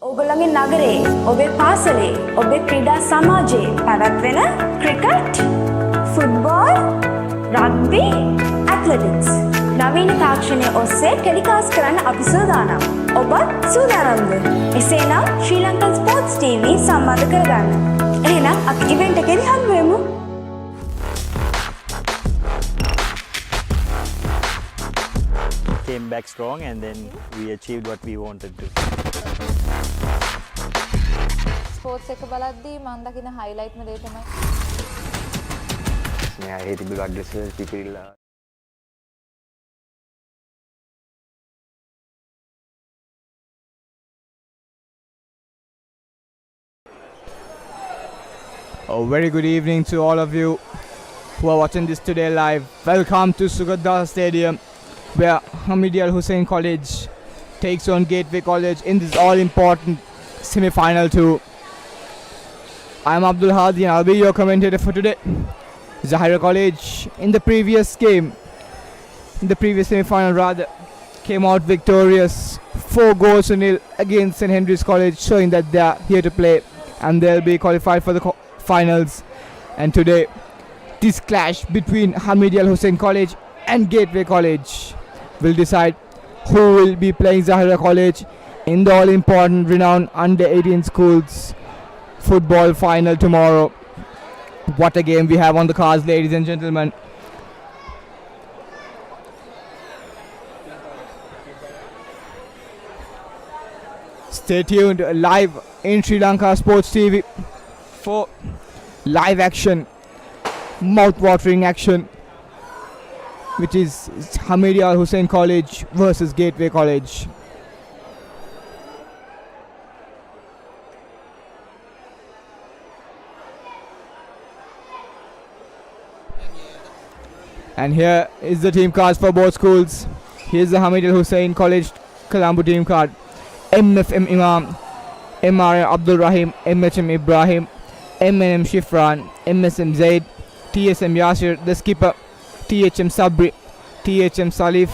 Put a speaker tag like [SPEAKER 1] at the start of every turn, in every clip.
[SPEAKER 1] ඔගොල්ලන්ගේ නගරේ, ඔබේ පාසලේ, ඔබේ ක්‍රීඩා සමාජයේ පැවැත්වෙන ක්‍රිකට්, ෆුට්බෝල්, රග්බි, ඇත්ලටික්ස් නවීන තාක්ෂණය ඔස්සේ ටෙලිකාස්ට් කරන්න අපි සූදානම්. ඔබත් සූදානම්ද? එසේනම් ශ්‍රී ලංකන් ස්පෝර්ට්ස් TV සම්බන්ධ කරගන්න. එහෙනම් අපි ඉවෙන්ට් එකේදී හම්බ වෙමු.
[SPEAKER 2] Came back strong and then we achieved what we wanted to.
[SPEAKER 3] Sports එක බලද්දී මම දකින හයිලයිට්ම දේ තමයි
[SPEAKER 4] මේ ආයේ තිබි ගඩ්ඩස් පිපිරිලා
[SPEAKER 5] A very good evening to all of you who are watching this today live. Welcome to Sugadda Stadium, where Hameed Husseinie College takes on Gateway College in this all-important semi-final two. I'm Abdul Hadi and I'll be your commentator for today. Zahira College in the previous semi-final rather, came out victorious 4-0 against St. Henry's College, showing that they are here to play and they'll be qualified for the finals. And today, this clash between Hameed Husseinie College and Gateway College will decide who will be playing Zahira College in the all-important renowned under-18 schools football final tomorrow. What a game we have on the cards, ladies and gentlemen. Stay tuned live in Sri Lankan Sports TV for live action, mouth-watering action, which is Hameed Husseinie College versus Gateway College. And here is the team cards for both schools. Here's the Hameed Husseinie College Colombo team card. MFM Imam, MRM Abdul Rahim, MHM Ibrahim, MNM Shifran, MSM Zaid, TSM Yasir, the skipper, THM Sabri, THM Salif,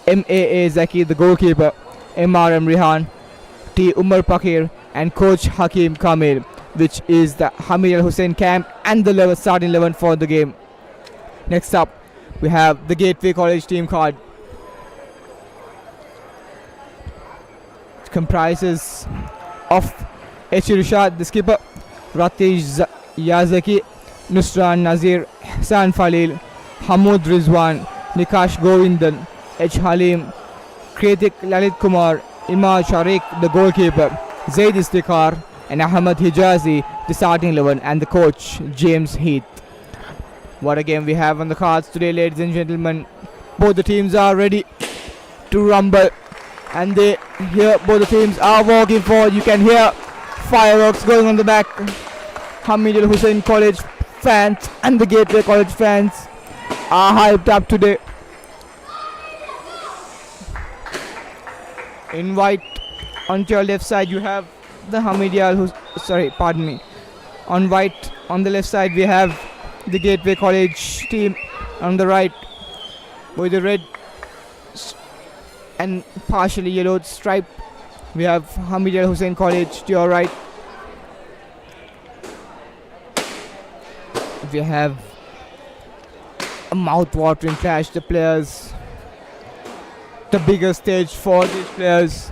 [SPEAKER 5] MAA Zaki, the goalkeeper, MRM Rihan, T Umar Pakir, and coach Hakim Kamil, which is the Hameed Husseinie camp and the starting 11 for the game. Next up, we have the Gateway College team card. It comprises of H. Rishad, the skipper, Ratish Yazaki, Nusran Nazir, Hassan Falil, Hamoud Rizwan, Nikash Govindan, H. Halim, Kritik Lalit Kumar, Imad Sharik, the goalkeeper, Zaid Istikar, and Ahmad Hijazi, the starting 11, and the coach, James Heath. What a game we have on the cards today, ladies and gentlemen. Both the teams are ready to rumble, and both the teams are walking forward. You can hear fireworks going on the back. Hameed Husseinie College fans and the Gateway College fans are hyped up today. In white, on your left side you have the Hameed On white, on the left side we have the Gateway College team. On the right, with the red and partially yellowed stripe, we have Hameed Husseinie College to your right. We have a mouth-watering clash. The players, the biggest stage for these players.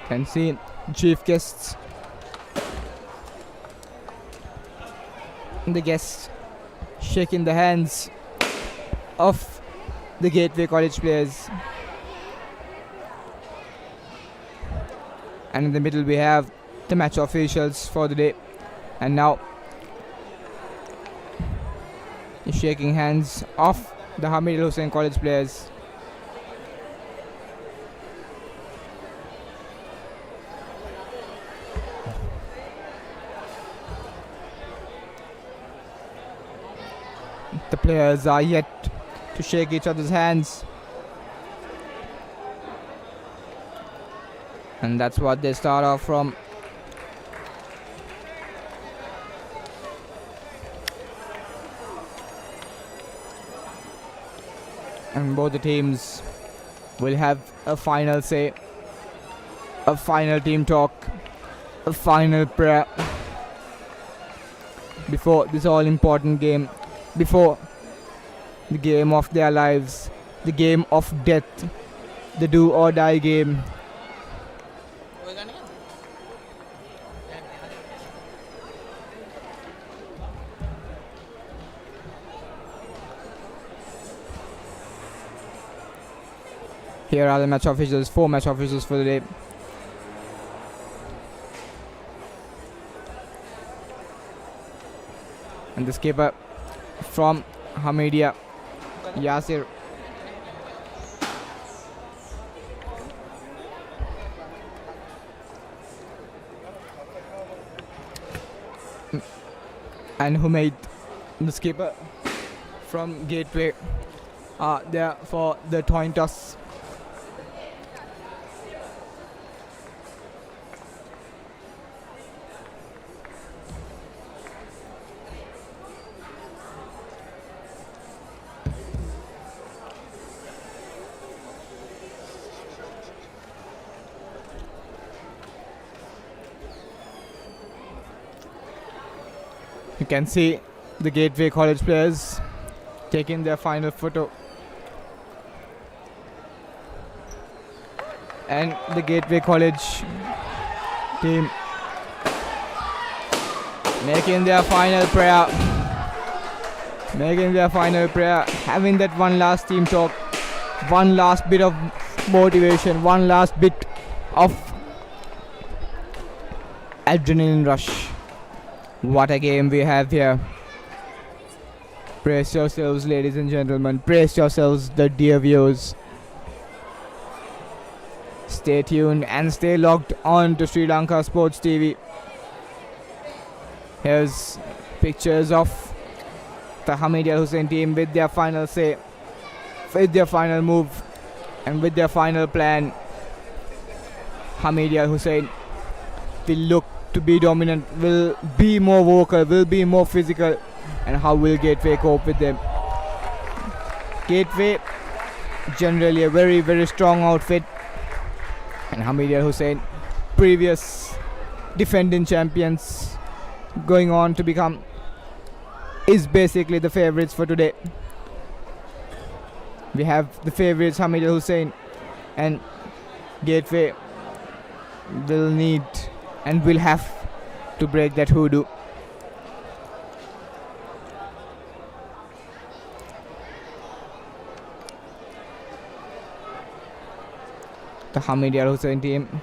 [SPEAKER 5] Can see chief guests, the guests shaking the hands of the Gateway College players. And in the middle we have the match officials for the day. And now shaking hands of the Hameed Husseinie College players. The players are yet to shake each other's hands. And that's what they start off from. And both the teams will have a final say, a final team talk, a final prayer before this all important game, before the game of their lives, the game of death, the do or die game. Here are the match officials, 4 match officials for the day. And the skipper from Hameed, Yasir. And Hameed, the skipper from Gateway, are there for the coin toss. You can see the Gateway College players taking their final photo. And the Gateway College team making their final prayer. Making their final prayer. Having that one last team talk. One last bit of motivation. One last bit of adrenaline rush. What a game we have here. Brace yourselves, ladies and gentlemen. Brace yourselves, the dear viewers. Stay tuned and stay logged on to Sri Lankan Sports TV. Here's pictures of the Hameed Husseinie team with their final say, with their final move, and with their final plan. Hameed Husseinie will look to be dominant, will be more vocal, will be more physical. And how will Gateway cope with them? Gateway, generally a very, very strong outfit. And Hameed Husseinie, previous defending champions, going on to become, is basically the favorites for today. We have the favorites Hameed Husseinie, and Gateway will need and will have to break that hoodoo. The Hameed Husseinie team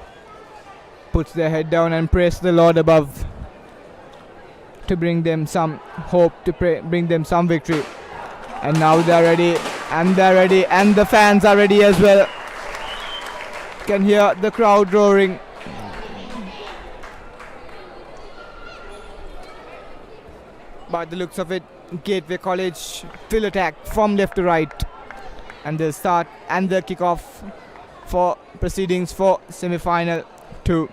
[SPEAKER 5] puts their head down and prays the Lord above to bring them some hope, to bring them some victory. And now they're ready, and they're ready, and the fans are ready as well. Can hear the crowd roaring. By the looks of it, Gateway College will attack from left to right, and they'll start and they'll kick off for proceedings for semi-final 2.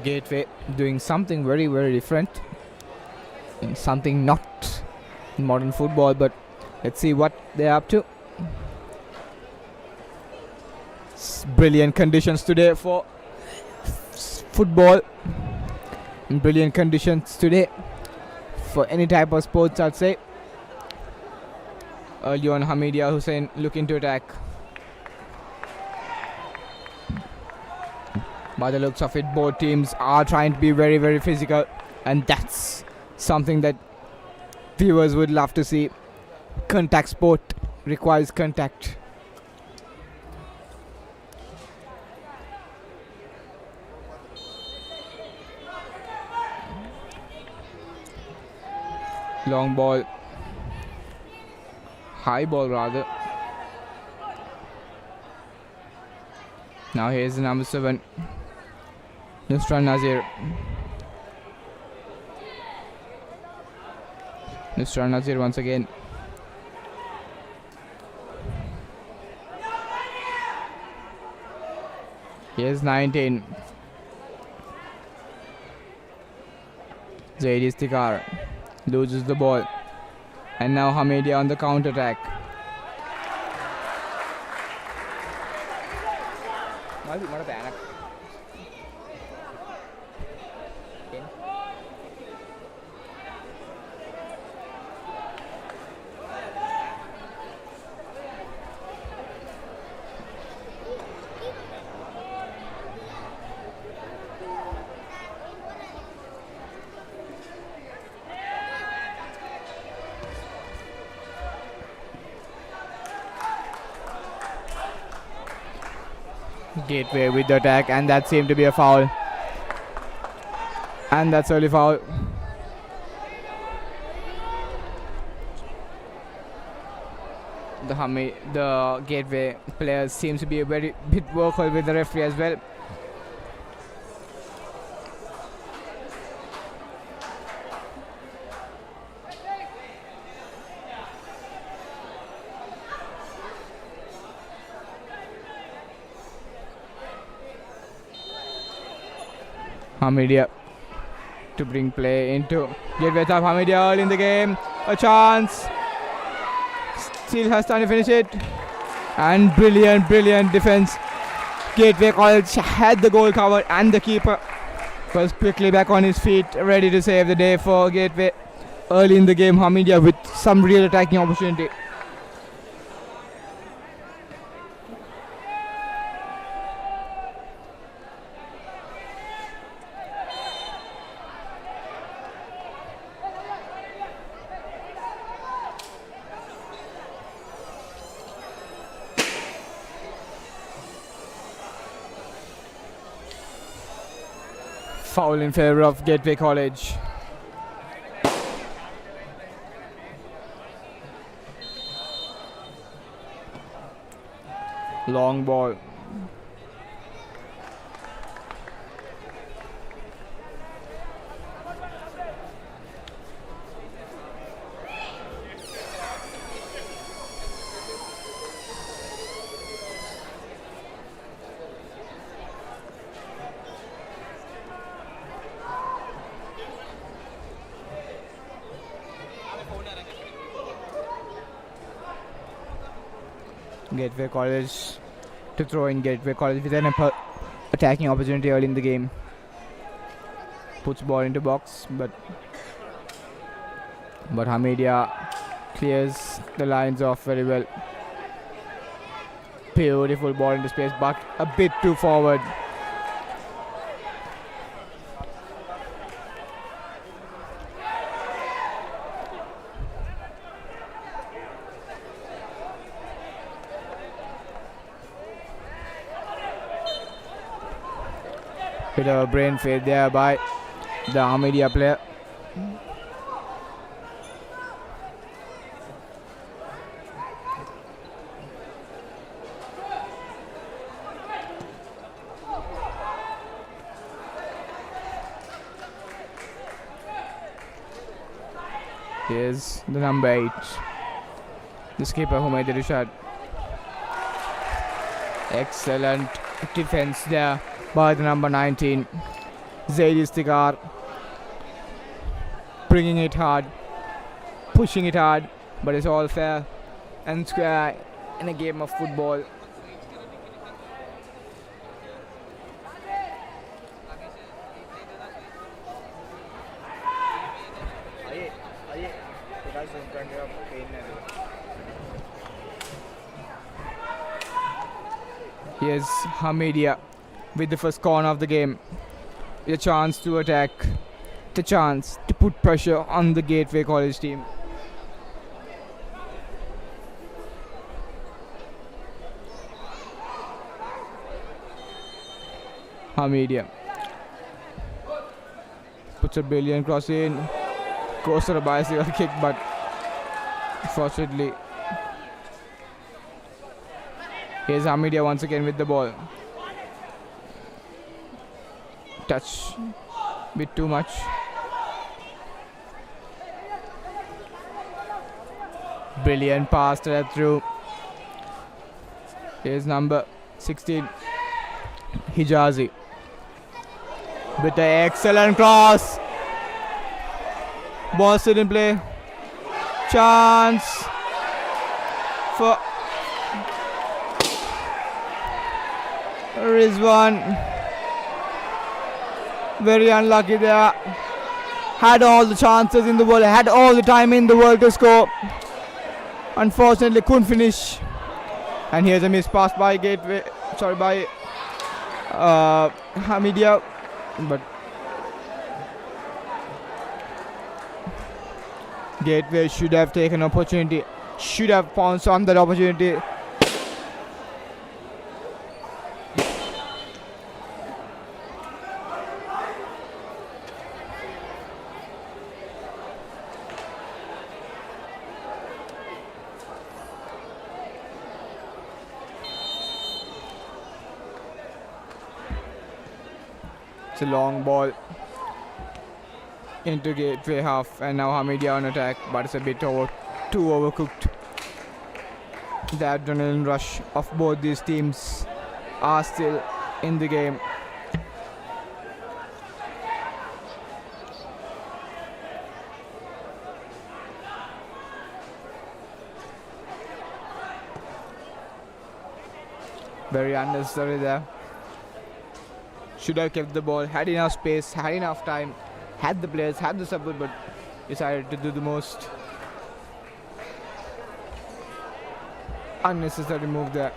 [SPEAKER 5] Gateway doing something very, very different, and something not in modern football, but let's see what they're up to. Brilliant conditions today for football, and brilliant conditions today for any type of sports, I'd say. Early on, Hameed Husseinie looking to attack. By the looks of it, both teams are trying to be very, very physical, and that's something that viewers would love to see. Contact sport requires contact. Long ball. High ball rather. Now here's the number 7. Nusran Nazir. Nusran Nazir once again. Here's 19. Zaid Istikar loses the ball. And now Hameed on the counter attack. Gateway with the attack, and that seemed to be a foul. And that's early foul. The Gateway players seems to be a very bit vocal with the referee as well. Hameed to bring play into Gateway top. Hameed early in the game. A chance. Still has time to finish it. And brilliant defense. Gateway College had the goal covered, and the keeper was quickly back on his feet, ready to save the day for Gateway. Early in the game, Hameed with some real attacking opportunity. Foul in favor of Gateway College. Long ball. Gateway College to throw in. Gateway College with an attacking opportunity early in the game. Puts ball into box, but Hameed clears the lines off very well. Beautiful ball into space, but a bit too forward. Bit of a brain fade there by the Hameed player. Here's the number 8, the skipper who made the shot. Excellent defense there by the number 19, Zaid Istikar, bringing it hard, pushing it hard, but it's all fair and square in a game of football. Here's Hameed with the first corner of the game, with a chance to attack, the chance to put pressure on the Gateway College team. Hameed puts a brilliant cross in. goes for a bicycle kick, but unfortunately, here's Hameed once again with the ball. Touch, bit too much. Brilliant pass to that through. Here's number 16, Hijazi, with the excellent cross. Ball still in play. Chance for Rizwan. Very unlucky there. Had all the chances in the world, had all the time in the world to score. Unfortunately, couldn't finish. And here's a missed pass by Hameed, but Gateway should have taken opportunity, should have pounced on that opportunity. It's a long ball into Gateway half, and now Hameed on attack, but it's a bit too overcooked. The adrenaline rush of both these teams are still in the game. Very unnecessary there. Should have kept the ball, had enough space, had enough time, had the players, had the support, but decided to do the most unnecessary move there.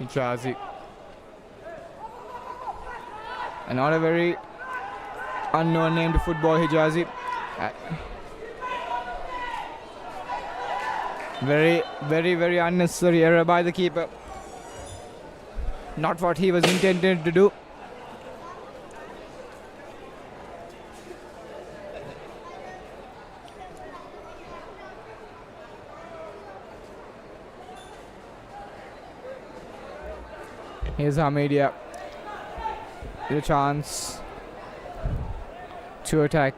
[SPEAKER 5] Hijazi. And not a very unknown name to football, Hijazi. Very unnecessary error by the keeper. Not what he was intended to do. Here's Hameed with a chance to attack.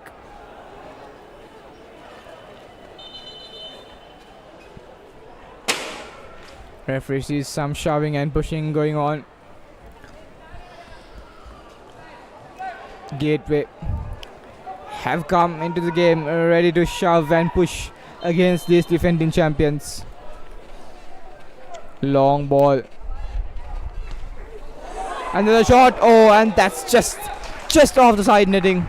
[SPEAKER 5] Referee sees some shoving and pushing going on. Gateway have come into the game ready to shove and push against these defending champions. Long ball. Another shot. Oh, and that's just off the side netting.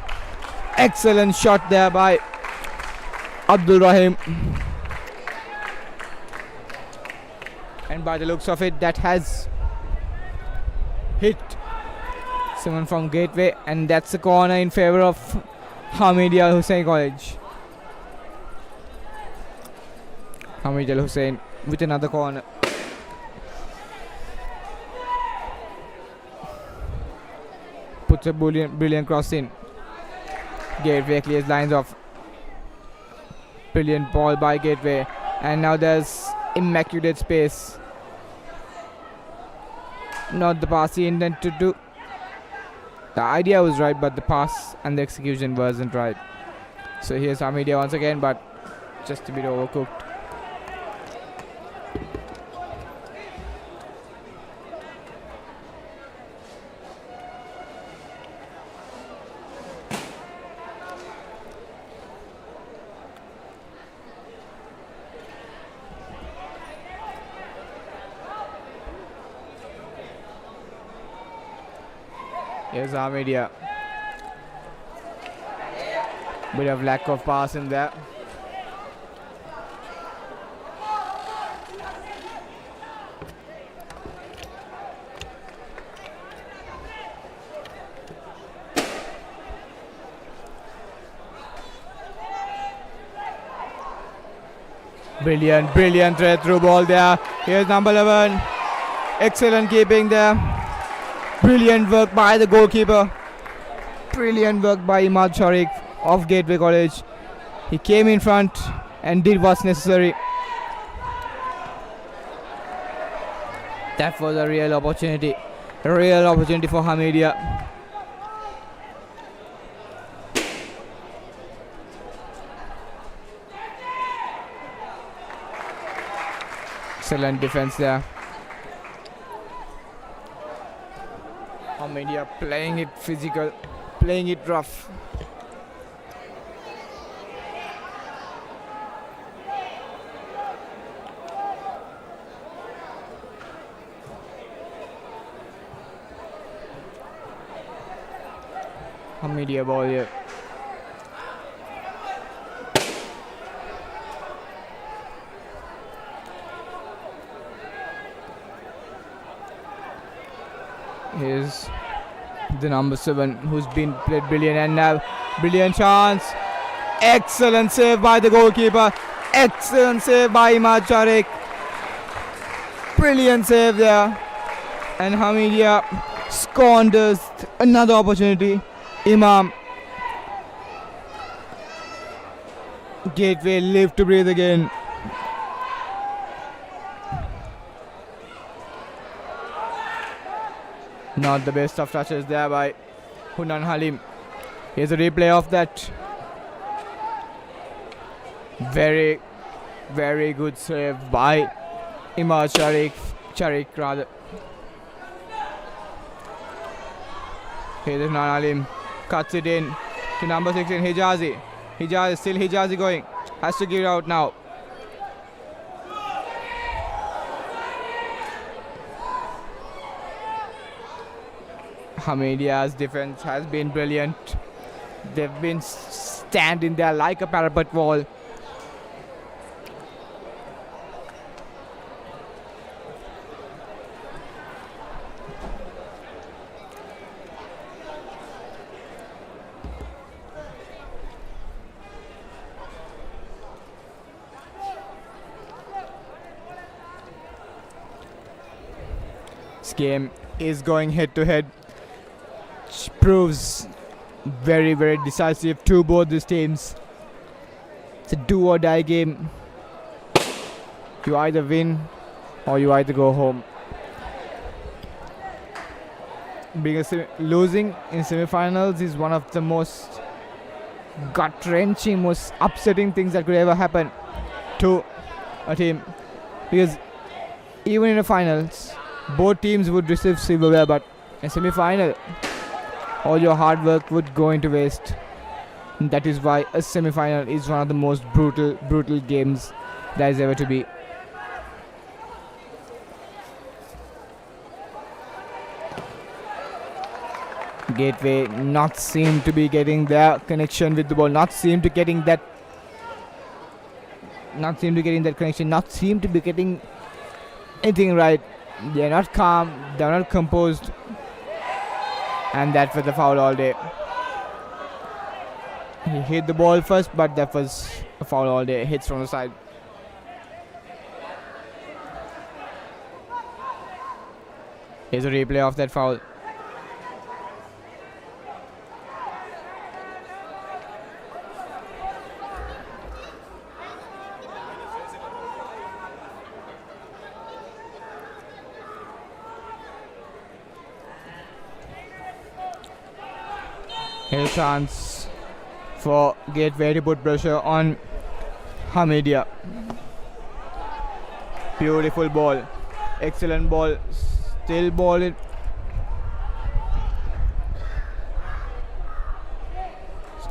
[SPEAKER 5] Excellent shot there by Abdul Rahim. And by the looks of it, that has hit someone from Gateway, and that's a corner in favor of Hameed Al Hussein College. Hameed Al Hussein with another corner. Puts a brilliant cross in. Gateway clears lines off. Brilliant ball by Gateway, and now there's immaculate space. Not the pass he intended to do. The idea was right, but the pass and the execution wasn't right. So here's Hameed once again, but just a bit overcooked. Here's Hameed. Bit of lack of pass in there. Brilliant thread through ball there. Here's number 11. Excellent keeping there. Brilliant work by the goalkeeper. Brilliant work by Imad Sharik of Gateway College. He came in front and did what's necessary. That was a real opportunity. A real opportunity for Hameed. Excellent defense there. Hameed playing it physical, playing it rough. Hameed ball here. Here's the number 7 who's been played brilliant, and now brilliant chance. Excellent save by the goalkeeper. Excellent save by Imad Sharik. Brilliant save there. And Hameed squanders another opportunity. Imam. Gateway live to breathe again. Not the best of touches there by Hunan Halim. Here's a replay of that. Very, very good save by Imad Sharik rather. Here's Hunan Halim. Cuts it in to number 16, Hijazi. Still Hijazi going. Has to give it out now. Hameed's defense has been brilliant. They've been standing there like a parapet wall. This game is going head to head. Proves very, very decisive to both these teams. It's a do or die game. You either win or you either go home. Losing in semi-finals is one of the most gut-wrenching, most upsetting things that could ever happen to a team, because even in the finals both teams would receive silverware, but in semi-final all your hard work would go into waste. And that is why a semi-final is one of the most brutal games there is ever to be. Gateway not seem to be getting their connection with the ball, not seem to getting that connection, not seem to be getting anything right. They're not calm, they're not composed. And that was a foul all day. He hit the ball first, but that was a foul all day. Hits from the side. Here's a replay of that foul. Here's a chance for Gateway to put pressure on Hameed. Beautiful ball. Excellent ball. Still ball it.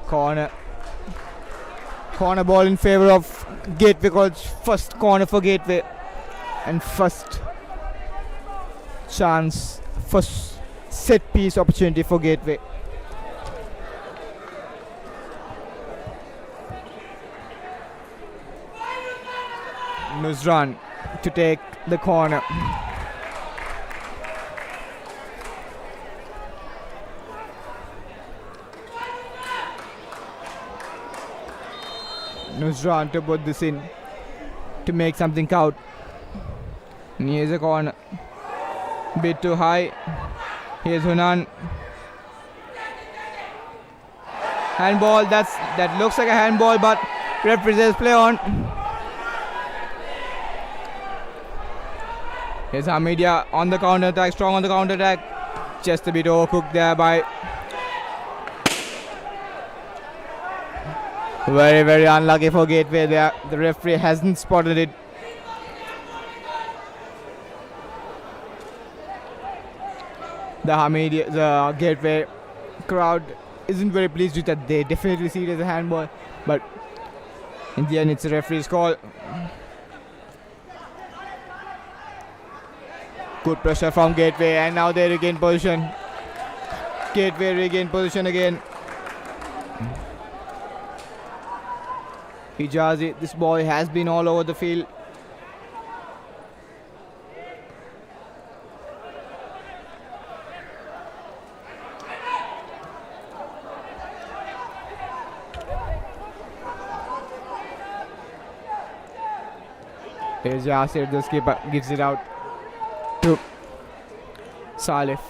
[SPEAKER 5] Corner ball in favor of Gateway College. First corner for Gateway. And first chance, first set piece opportunity for Gateway. Nuzran to take the corner. Nuzran to put this in. to make something count. And here's a corner. Bit too high. Here's Hunan. Handball. That looks like a handball, but referee says play on. Here's Hameed on the counter attack, strong on the counter attack. Just a bit overcooked there by. Very, very unlucky for Gateway there. The referee hasn't spotted it. The Gateway crowd isn't very pleased with that. They definitely see it as a handball, but in the end it's a referee's call. Good pressure from Gateway, and now they regain position. Gateway regain position again. Hijazi, this boy has been all over the field. Here's Yasir, the skipper, gives it out to Salif.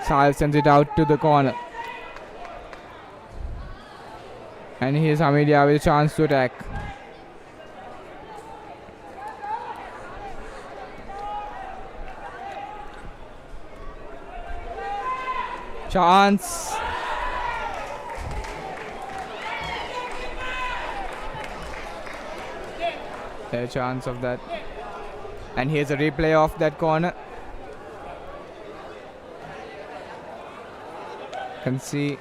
[SPEAKER 5] Salif sends it out to the corner. And here's Hameed with a chance to attack. Chance. A chance of that. And here's a replay of that corner. Can see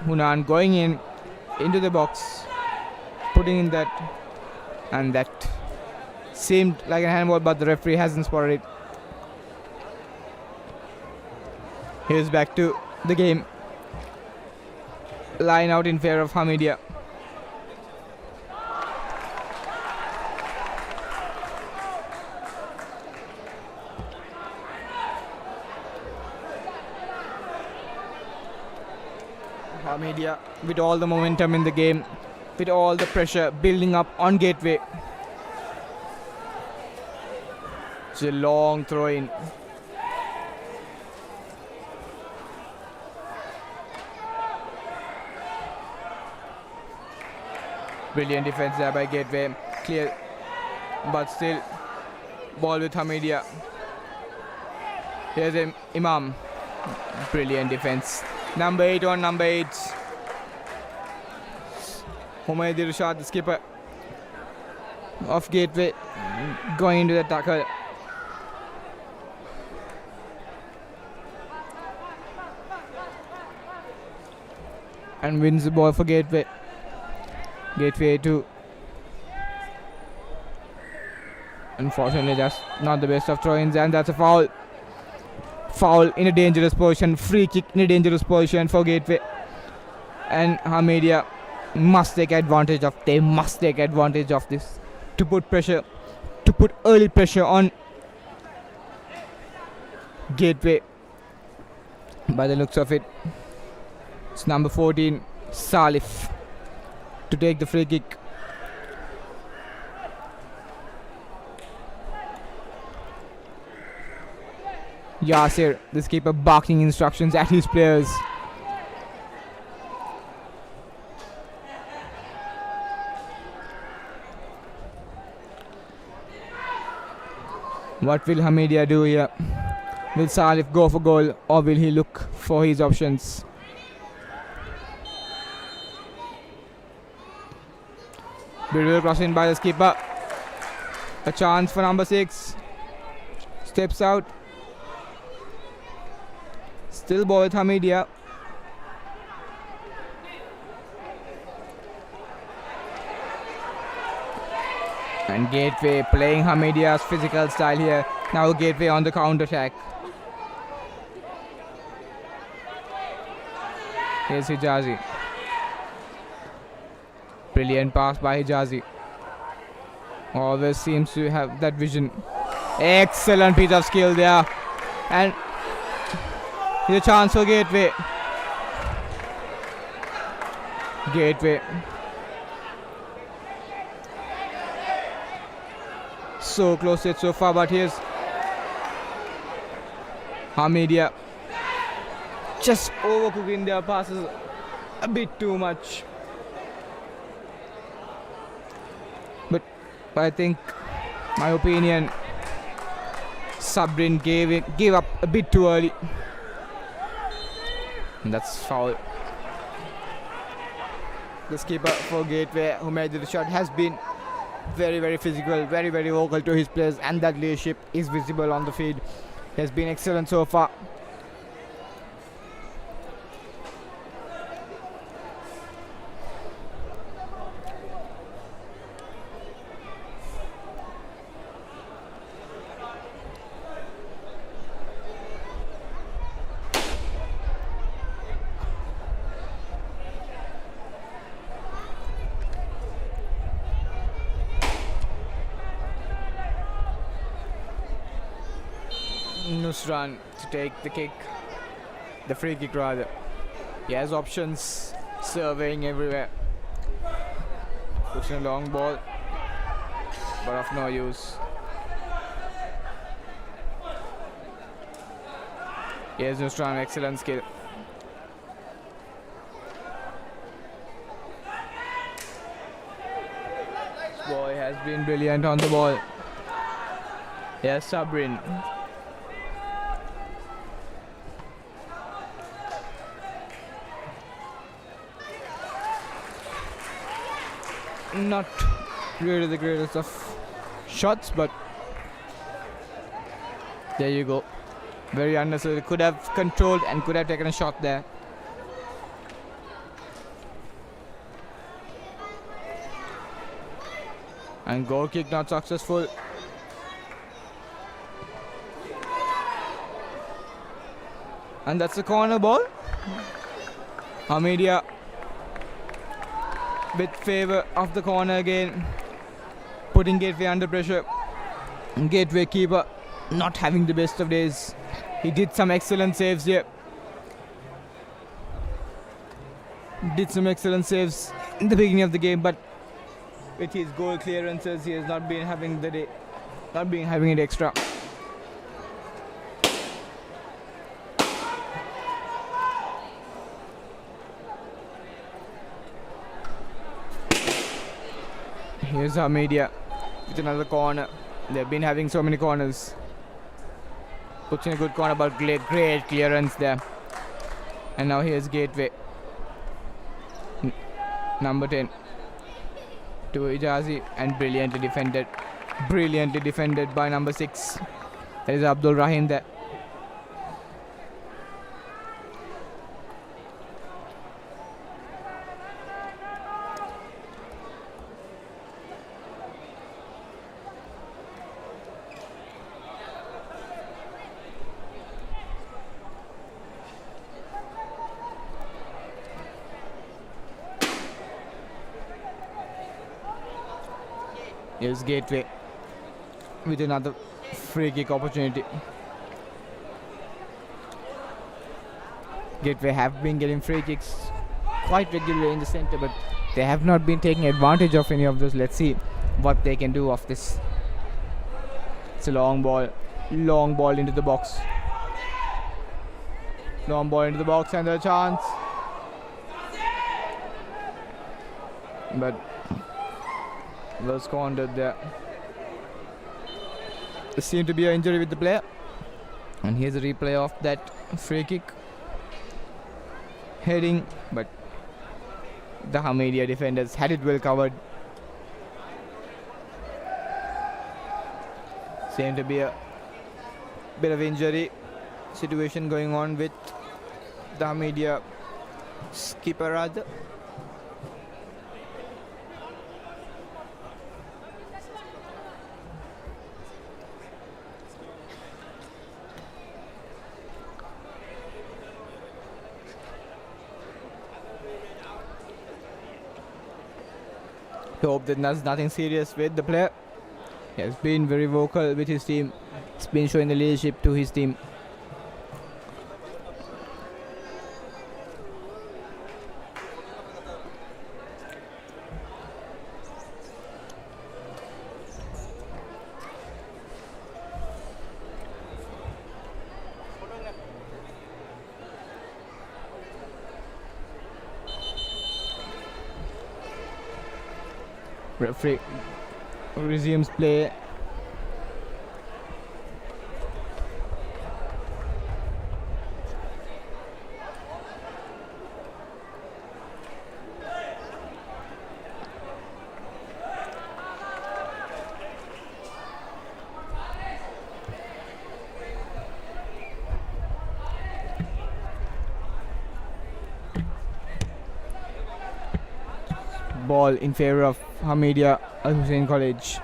[SPEAKER 5] Hunan going into the box, putting in that, and that seemed like a handball, but the referee hasn't spotted it. Here's back to the game. Line out in favor of Hameed. Hameed with all the momentum in the game, with all the pressure building up on Gateway. It's a long throw in. Brilliant defense there by Gateway. Clear, but still ball with Hameed. Here's Imam. Brilliant defense. Number 8 on number 8. Humaydi Rashad, the skipper of Gateway, going into the tackle. And wins the ball for Gateway. Gateway 2. Unfortunately, that's not the best of throw-ins, and that's a foul. Foul in a dangerous position, free kick in a dangerous position for Gateway. And Hameed must take advantage of, they must take advantage of this to put pressure, to put early pressure on Gateway. By the looks of it, it's number 14, Salif, to take the free kick. Yasir, the skipper, barking instructions at his players. What will Hameed do here? Will Salif go for goal, or will he look for his options? Beautiful crossing by the skipper. A chance for number 6. Steps out. Still ball with Hameed. And Gateway playing Hameed's physical style here. Now Gateway on the counter attack. Here's Hijazi. Brilliant pass by Hijazi. Always seems to have that vision. Excellent piece of skill there. And here's a chance for Gateway. so close to it so far, but here's Hameed just overcooking their passes a bit too much. But I think, my opinion, Sabrin gave up a bit too early. And that's foul. The skipper for Gateway, who made the shot, has been very, very physical, very, very vocal to his players, and that leadership is visible on the field. He has been excellent so far. Nusran to take the free kick rather. He has options, surveying everywhere. Puts in a long ball, but of no use. Here's Nusran, excellent skill. This boy has been brilliant on the ball. Here's Sabrin. Not really the greatest of shots, but there you go. Very unnecessary. Could have controlled and could have taken a shot there. And goal kick not successful. And that's a corner ball. Hameed with favour of the corner again, putting Gateway under pressure. Gateway keeper not having the best of days. He did some excellent saves here. Did some excellent saves in the beginning of the game, but with his goal clearances, he has not been having the day, not been having it extra. Here's Hameed with another corner. They've been having so many corners. Puts in a good corner, but great clearance there. And now here's Gateway. Number 10 to Ijazi, and brilliantly defended by number 6. There is Abdul Rahim there. Here's Gateway with another free kick opportunity. Gateway have been getting free kicks quite regularly in the centre, but they have not been taking advantage of any of those. Let's see what they can do of this. It's a long ball into the box. Long ball into the box and a chance. But was squandered there. There seemed to be an injury with the player. And here's a replay of that free kick. Heading, but the Hameed defenders had it well covered. Seemed to be a bit of injury situation going on with the Hameed skipper rather. Hope that there's nothing serious with the player. He has been very vocal with his team. He's been showing the leadership to his team. Referee resumes play. Ball in favor of Hameedia Al Hussein College.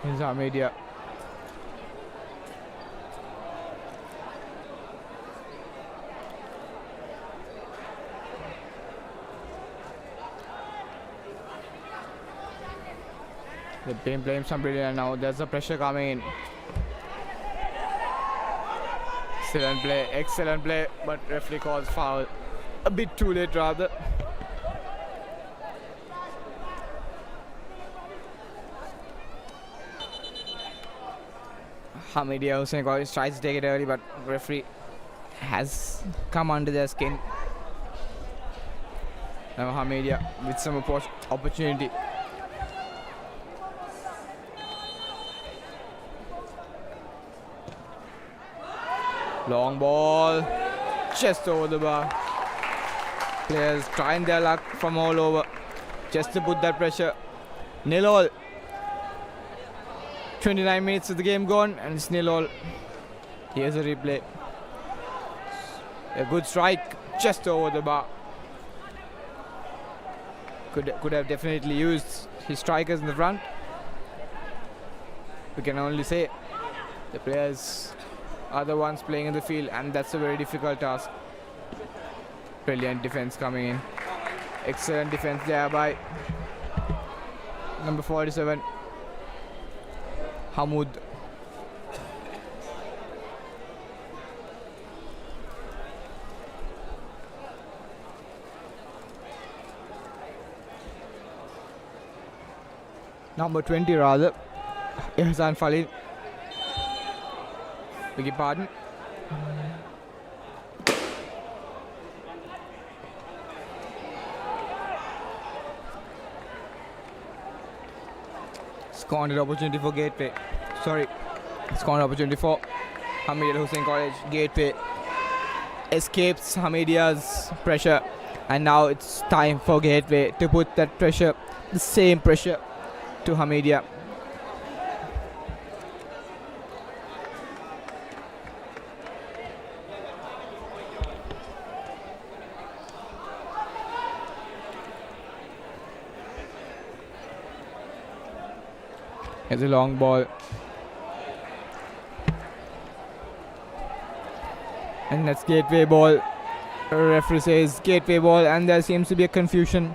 [SPEAKER 5] Here's Hameedia. They've been playing some brilliant now. There's the pressure coming in. Excellent play, but referee calls foul. A bit too late rather. Hameedia Hussein College tries to take it early, but referee has come under their skin. Now Hameedia with some opportunity. Long ball, just over the bar. Players trying their luck from all over, just to put that pressure. 0-0. 29 minutes of the game gone, and it's 0-0. Here's a replay. A good strike, just over the bar. Could have definitely used his strikers in the front. We can only say the players are the ones playing in the field, and that's a very difficult task. Brilliant defense coming in. Excellent defense there by number 47, Hameed. Number 20 rather, Ihsan Falil. Beg your pardon. Scorned opportunity for Gateway. Scorned opportunity for Hameed Al Hussein College. Gateway escapes Hameedia's pressure, and now it's time for Gateway to put that pressure, the same pressure, to Hameedia. It's a long ball. And that's Gateway ball. Referee says Gateway ball, and there seems to be a confusion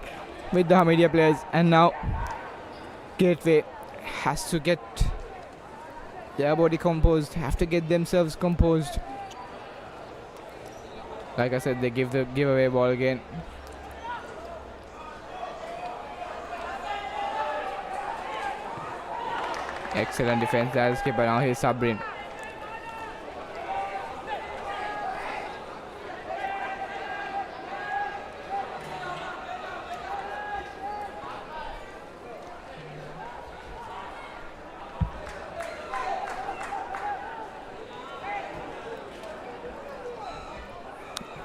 [SPEAKER 5] with the Hameedia players. And now Gateway has to get their body composed, have to get themselves composed. Like I said, they give the giveaway ball again. Excellent defense there, skipper. Now here's Sabrin.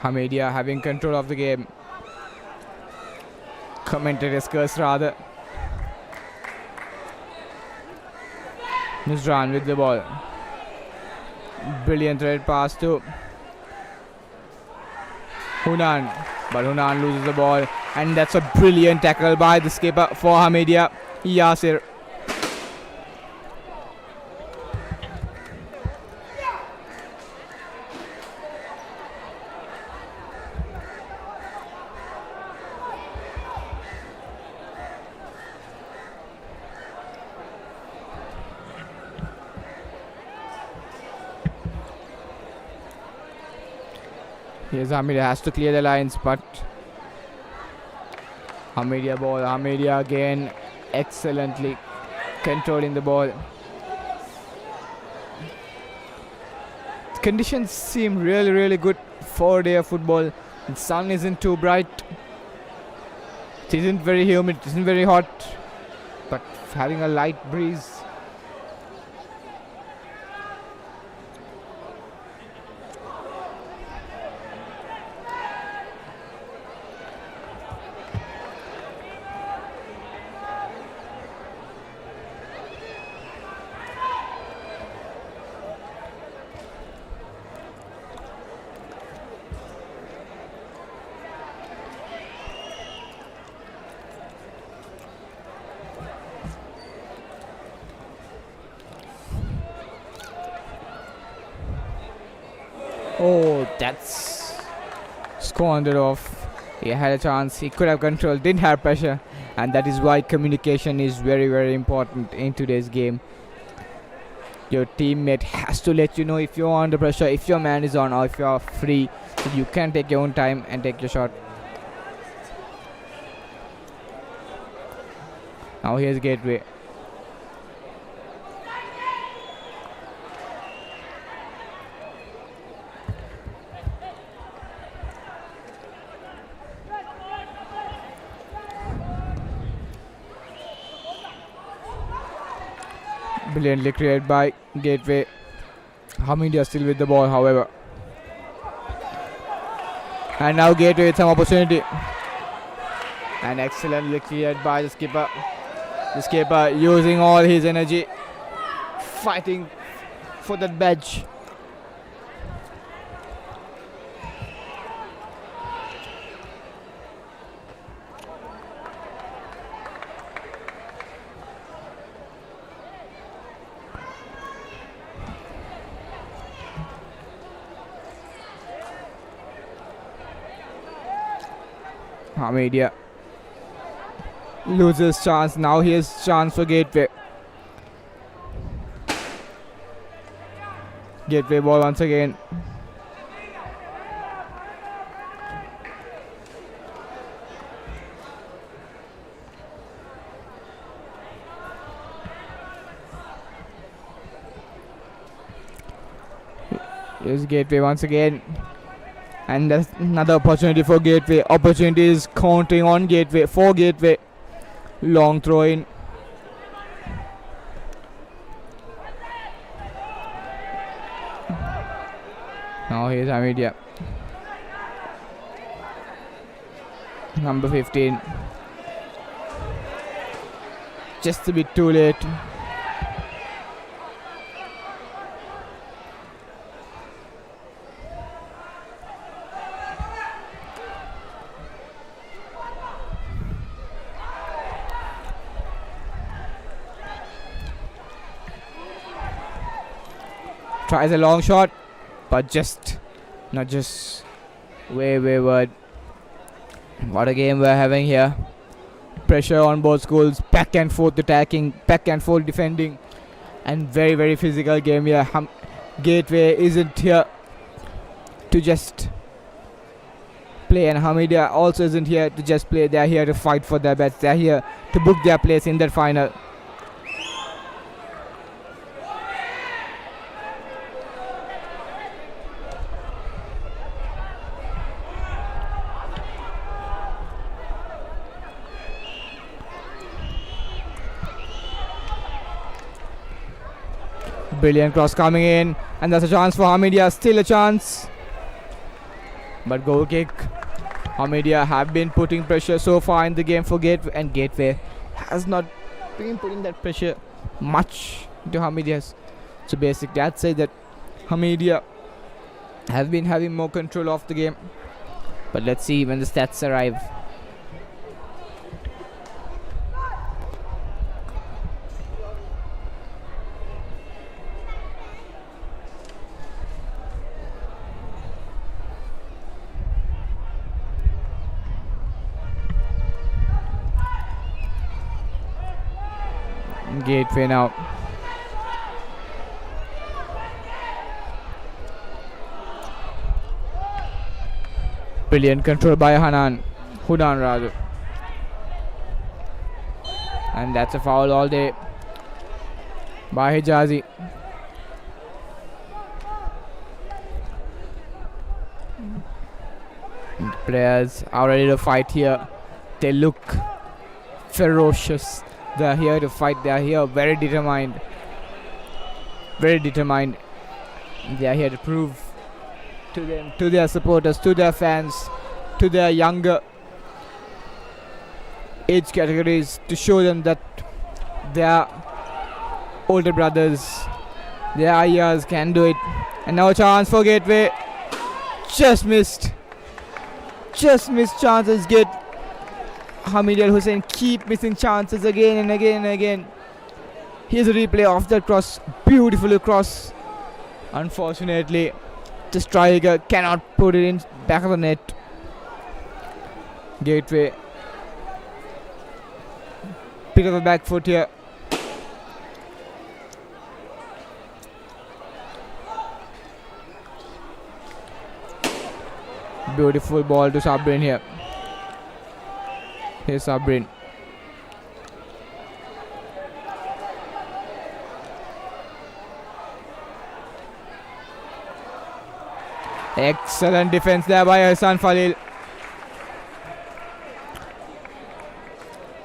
[SPEAKER 5] Hameedia having control of the game. Commentator's curse rather. Nusran with the ball. Brilliant red pass to Hunan, but Hunan loses the ball, and that's a brilliant tackle by the skipper for Hameedia, Yasir. Here's Hameed, has to clear the lines, but Hameedia ball. Hameedia again excellently controlling the ball. Conditions seem really good for their football. The sun isn't too bright. It isn't very humid. It isn't very hot. But having a light breeze. Oh, that's squandered off. He had a chance. He could have controlled. Didn't have pressure. And that is why communication is very important in today's game. Your teammate has to let you know if you're under pressure, if your man is on, or if you're free. So you can take your own time and take your shot. Now here's Gateway. Brilliantly cleared by Gateway. Hameedia still with the ball, however. And now Gateway with some opportunity. And excellently cleared by the skipper. The skipper using all his energy, fighting for that badge. Hameedia loses chance. Now here's chance for Gateway. Gateway ball once again. Here's Gateway once again. And that's another opportunity for Gateway. Opportunity is counting on Gateway. For Gateway. Long throw in. Now here's Hameedia. Number 15. Just a bit too late. Tries a long shot, but not just way wayward. What a game we're having here. Pressure on both schools, back and forth attacking, back and forth defending, and very physical game here. Gateway isn't here to just play, and Hameedia also isn't here to just play. They're here to fight for their bets. They're here to book their place in that final. Brilliant cross coming in, and that's a chance for Hameedia. Still a chance, but goal kick. Hameedia have been putting pressure so far in the game for Gateway, and Gateway has not been putting that pressure much into Hameedia's. So basically, I'd say that Hameedia have been having more control of the game. But let's see when the stats arrive. Gateway now. Brilliant control by Hudan rather. And that's a foul all day by Hijazi. The players are ready to fight here. They look ferocious. They are here to fight. They are here very determined. Very determined. They are here to prove to them, to their supporters, to their fans, to their younger age categories, to show them that their older brothers, their ayahs can do it. And now a chance for Gateway. Just missed. Just missed chances. Hameed and Hussein keep missing chances again and again and again. Here's a replay of that cross. Beautiful cross. Unfortunately, the striker cannot put it in back of the net. Gateway. Bit of a back foot here. Beautiful ball to Sabrin here. Here's Sabrin. Excellent defense there by Hassan Falil.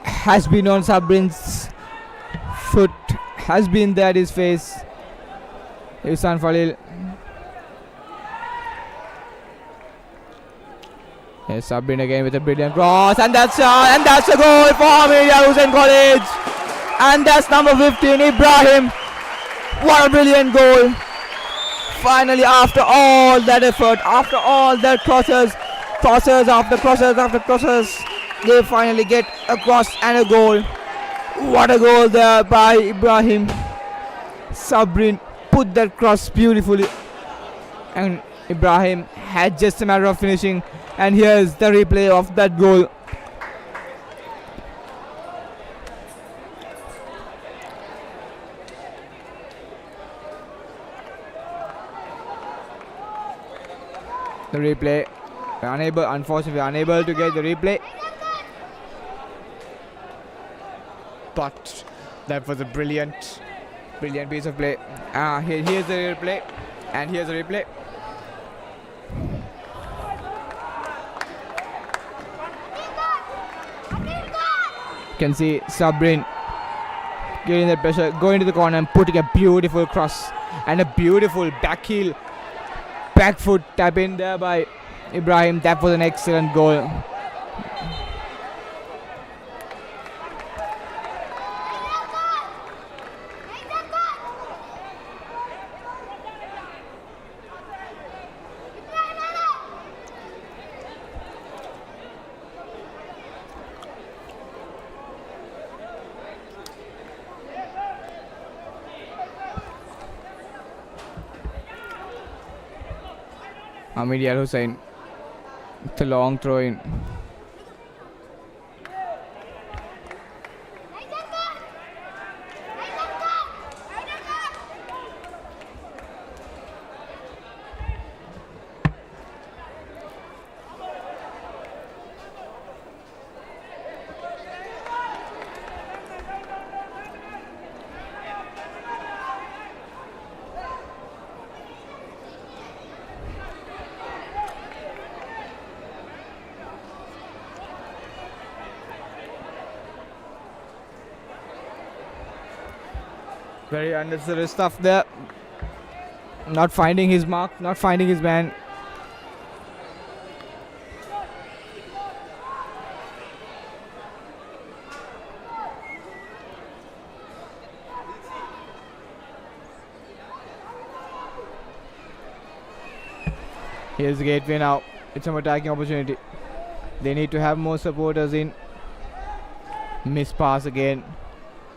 [SPEAKER 5] Has been on Sabrin's foot. Has been there at his face. Hassan Falil. Here's Sabrin again with a brilliant cross, and that's a goal for Hameed Hussein College, and that's number 15 Ibrahim. What a brilliant goal! Finally, after all that effort, after all that crosses after crosses, they finally get a cross and a goal. What a goal there by Ibrahim. Sabrin put that cross beautifully, and Ibrahim had just a matter of finishing. And here's the replay of that goal. The replay. Unfortunately, unable to get the replay. But that was a brilliant piece of play. Here's the replay. And here's the replay. You can see Sabrin getting that pressure, going to the corner and putting a beautiful cross and a beautiful back foot tap in there by Ibrahim. That was an excellent goal. Hameed Hussein, the long throw in. Very unnecessary stuff there. Not finding his mark, not finding his man. Here's the Gateway now. It's an attacking opportunity. They need to have more supporters in. Miss pass again.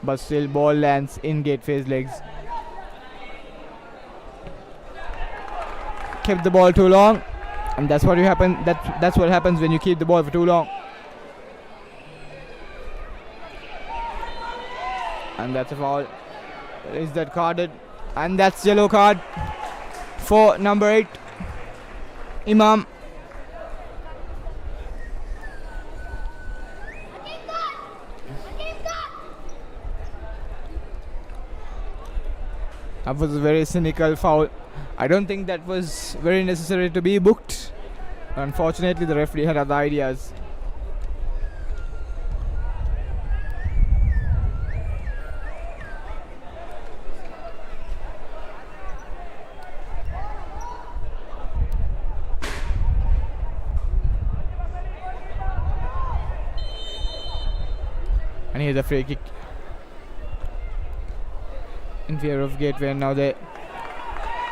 [SPEAKER 5] But still ball lands in Gateway's legs. Kept the ball too long, and that's what that's what happens when you keep the ball for too long. And that's a foul. Is that carded? And that's yellow card for number 8, Imam. That was a very cynical foul. I don't think that was very necessary to be booked. Unfortunately, the referee had other ideas. And here's a free kick in favor of Gateway. Now they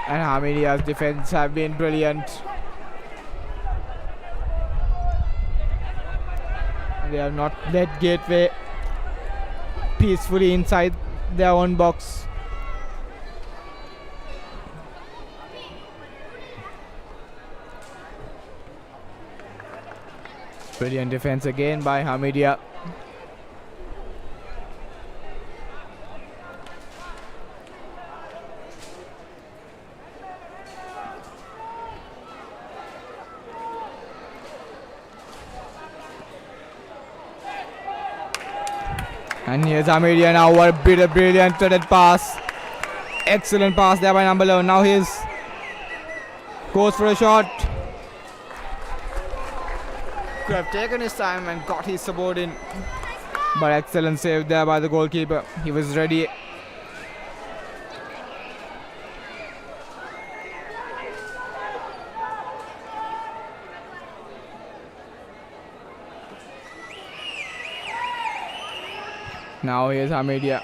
[SPEAKER 5] and Hameedia's defense have been brilliant. They have not let Gateway peacefully inside their own box. Brilliant defense again by Hameedia. And here's Hameedia now. What a brilliant threaded pass. Excellent pass there by number 11. Now he's goes for a shot. Could have taken his time and got his support in. But excellent save there by the goalkeeper. He was ready. Now here's Hameedia.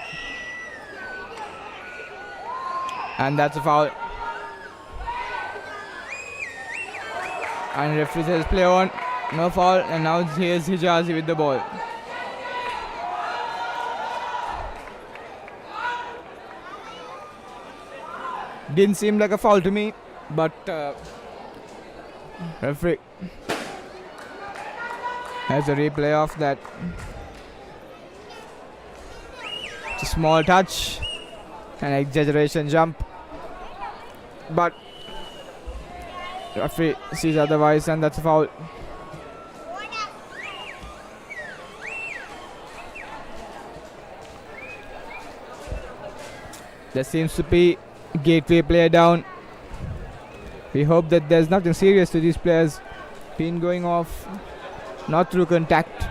[SPEAKER 5] And that's a foul. And referee says play on. No foul. And now here's Hijazi with the ball. Didn't seem like a foul to me, but referee has a replay of that. It's a small touch, an exaggeration jump, but referee sees otherwise, and that's a foul. There seems to be Gateway player down. We hope that there's nothing serious to these players been going off, not through contact,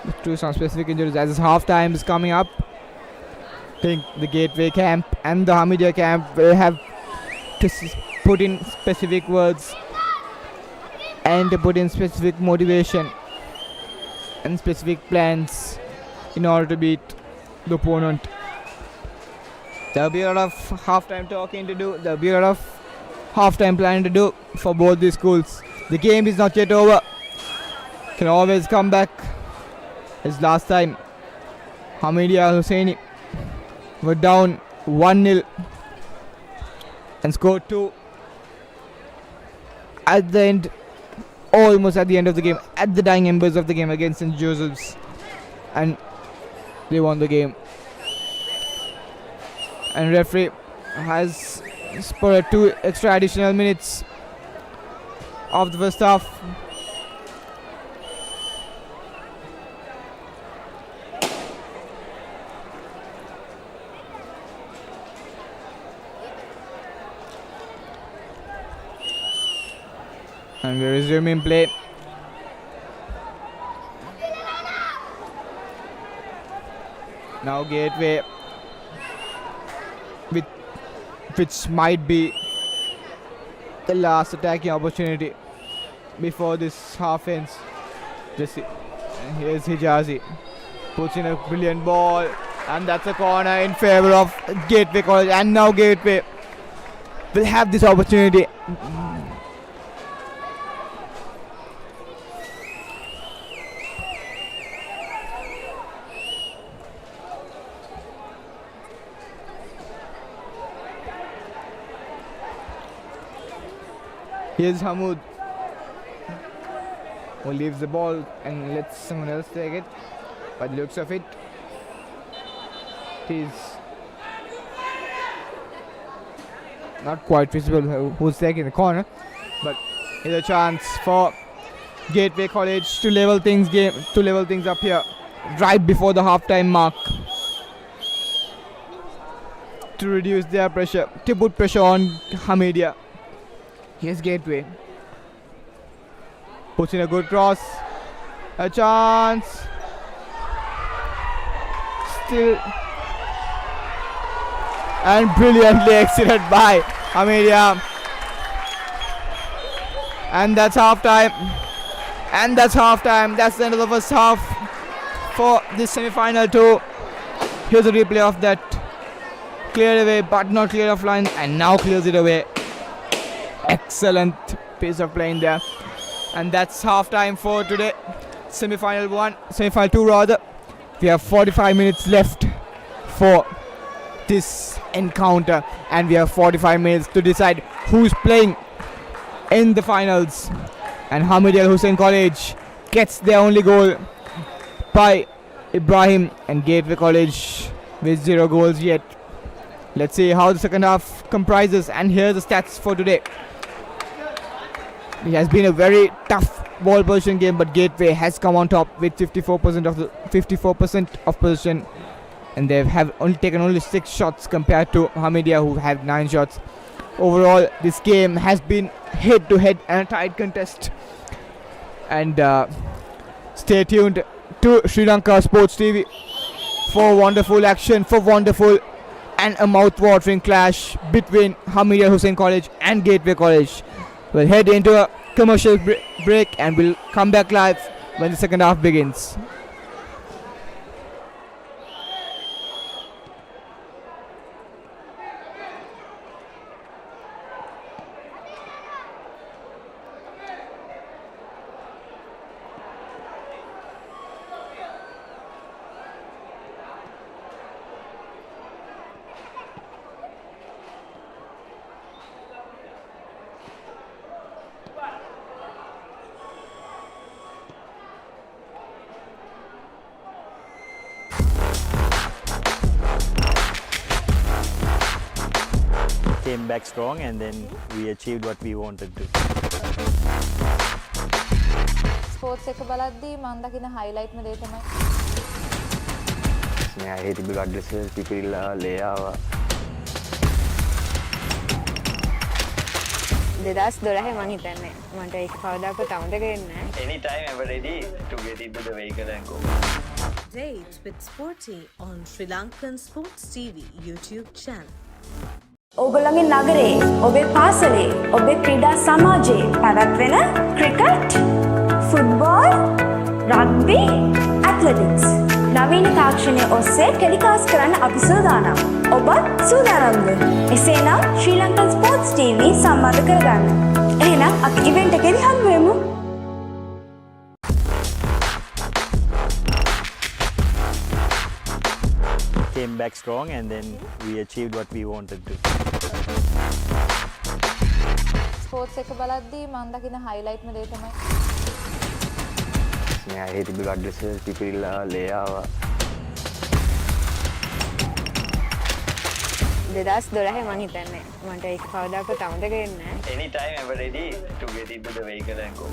[SPEAKER 5] but through some specific injuries. As half time is coming up, I think the Gateway camp and the Hameedia camp will have to put in specific words and to put in specific motivation and specific plans in order to beat the opponent. There'll be a lot of half-time talking to do. There'll be a lot of half-time planning to do for both these schools. The game is not yet over. Can always come back. As last time, Hameedia Husseinie were down 1-0 and scored 2 at the end, almost at the end of the game, at the dying embers of the game against St. Joseph's, and they won the game. And referee has spurred 2 extra additional minutes of the first half. And we're resuming play. Now Gateway, which might be the last attacking opportunity before this half ends. And here's Hijazi, puts in a brilliant ball, and that's a corner in favor of Gateway College. And now Gateway will have this opportunity. Here's Hameed, who leaves the ball and lets someone else take it. By the looks of it, it is not quite visible who's taking the corner, but here's a chance for Gateway College to level things up here right before the halftime mark. to reduce their pressure, to put pressure on Hameed. Here's Gateway. Puts in a good cross. A chance. Still. And brilliantly exited by Hameed. And that's half time. That's the end of the first half for this semi-final too. Here's a replay of that. Cleared away but not cleared offline, and now clears it away. Excellent piece of playing there. And that's half time for today. Semi-final 2 rather. We have 45 minutes left for this encounter, and we have 45 minutes to decide who's playing in the finals. And Hameed Al Hussein College gets their only goal by Ibrahim, and Gateway College with 0 goals yet. Let's see how the second half comprises, and here's the stats for today. It has been a very tough ball possession game, but Gateway has come on top with 54% of possession, and they have taken only 6 shots compared to Hameed, who have 9 shots. Overall, this game has been head-to-head and a tight contest. And stay tuned to Sri Lankan Sports TV for wonderful action, for wonderful and a mouth-watering clash between Hameed Al Hussein College and Gateway College. We'll head into a commercial break, and we'll come back live when the second half begins.
[SPEAKER 2] Came back strong, and then we achieved what we wanted to.
[SPEAKER 3] Sports එක බලද්දී මම දකින highlight මේ දේ තමයි.
[SPEAKER 4] නෑ ඒ තිබ්බ ගඩ්ඩස් පිපිරිලා ලේආවා.
[SPEAKER 6] 2012 මම හිතන්නේ මට ඒක කවදාකවත් අමතක වෙන්නේ නැහැ.
[SPEAKER 2] Anytime ever ready to get into the vehicle and go.
[SPEAKER 7] Date with Sporty on Sri Lankan Sports TV YouTube channel.
[SPEAKER 1] ඔගොල්ලන්ගේ නගරේ, ඔබේ පාසලේ, ඔබේ ක්‍රීඩා සමාජයේ පැවැත්වෙන ක්‍රිකට්, ෆුට්බෝල්, රග්බි, ඇත්ලටික්ස් නවීන තාක්ෂණය ඔස්සේ ටෙලිකාස්ට් කරන්න අපි සූදානම්. ඔබත් සූදානම්ද? එසේනම් ශ්‍රී ලංකන් ස්පෝර්ට්ස් TV සම්බන්ධ කරගන්න. එහෙනම් අපි ඉවෙන්ට් එකේදී හමු වෙමු.
[SPEAKER 2] Came back strong, and then we achieved what we wanted to.
[SPEAKER 3] Sports එක බලද්දී මම දකින highlight මේ දේ තමයි.
[SPEAKER 4] නෑ ඒ තිබ්බ ගඩ්ඩස් පිපිරිලා ලේආවා.
[SPEAKER 6] 2012 මම හිතන්නේ මට ඒක කවදාකවත් අමතක වෙන්නේ නැහැ.
[SPEAKER 2] Anytime ever ready to get into the vehicle and go.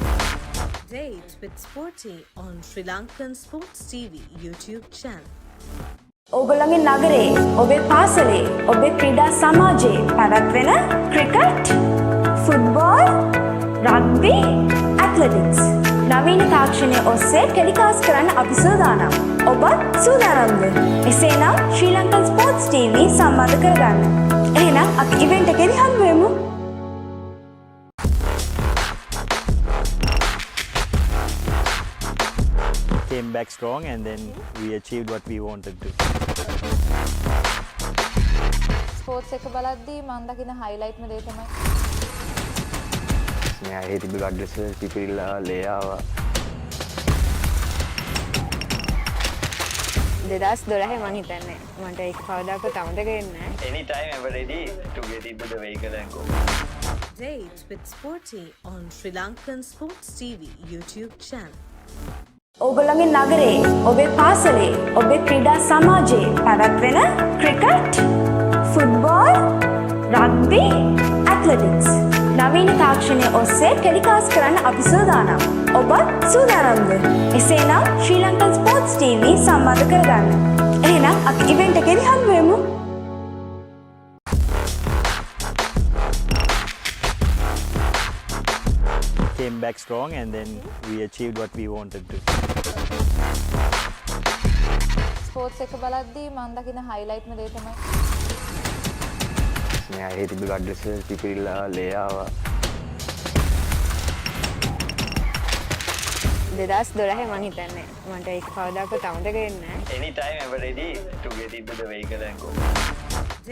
[SPEAKER 7] Date with Sporty on Sri Lankan Sports TV YouTube channel.
[SPEAKER 1] ඔගොල්ලන්ගේ නගරේ, ඔබේ පාසලේ, ඔබේ ක්‍රීඩා සමාජයේ පැවැත්වෙන ක්‍රිකට්, ෆුට්බෝල්, රග්බි, ඇත්ලටික්ස් නවීන තාක්ෂණය ඔස්සේ ටෙලිකාස්ට් කරන්න අපි සූදානම්. ඔබත් සූදානම්ද? එසේනම් ශ්‍රී ලංකන් ස්පෝර්ට්ස් TV සම්බන්ධ කරගන්න. එහෙනම් අපි ඉවෙන්ට් එකේදී හමු වෙමු.
[SPEAKER 2] Came back strong, and then we achieved what we wanted to.
[SPEAKER 3] Sports එක බලද්දී මම දකින highlight මේ දේ තමයි.
[SPEAKER 4] නෑ ඒ තිබ්බ ගඩ්ඩස් පිපිරිලා ලේආවා.
[SPEAKER 6] 2012 මම හිතන්නේ මට ඒක කවදාකවත් අමතක වෙන්නේ නැහැ.
[SPEAKER 2] Anytime ever ready to get into the vehicle and go.
[SPEAKER 7] Date with Sporty on Sri Lankan Sports TV YouTube channel.
[SPEAKER 1] ඔගොල්ලන්ගේ නගරේ, ඔබේ පාසලේ, ඔබේ ක්‍රීඩා සමාජයේ පැවැත්වෙන ක්‍රිකට්, ෆුට්බෝල්, රග්බි, ඇත්ලටික්ස් නවීන තාක්ෂණය ඔස්සේ ටෙලිකාස්ට් කරන්න අපි සූදානම්. ඔබත් සූදානම්ද? එසේනම් ශ්‍රී ලංකන් ස්පෝර්ට්ස් TV සම්බන්ධ කරගන්න. එහෙනම් අපි ඉවෙන්ට් එකේදී හමු වෙමු.
[SPEAKER 2] came back strong and then we achieved what we wanted to.
[SPEAKER 3] Sports එක බලද්දී මම දකින highlightම දේ තමයි
[SPEAKER 4] ස්නේහයේ තිබ්බ ගඩ්ඩෙස පිපිරිලා ලේ ආවා.
[SPEAKER 6] 2012 මං හිතන්නේ මට ඒක කවදාකවත් අමතක වෙන්නේ නැහැ.
[SPEAKER 8] Anytime ever ready to get into the vehicle and go.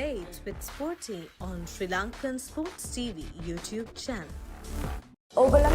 [SPEAKER 7] Date with Sporty on Sri Lankan Sports TV YouTube channel.
[SPEAKER 1] ඕගොල්ලෝ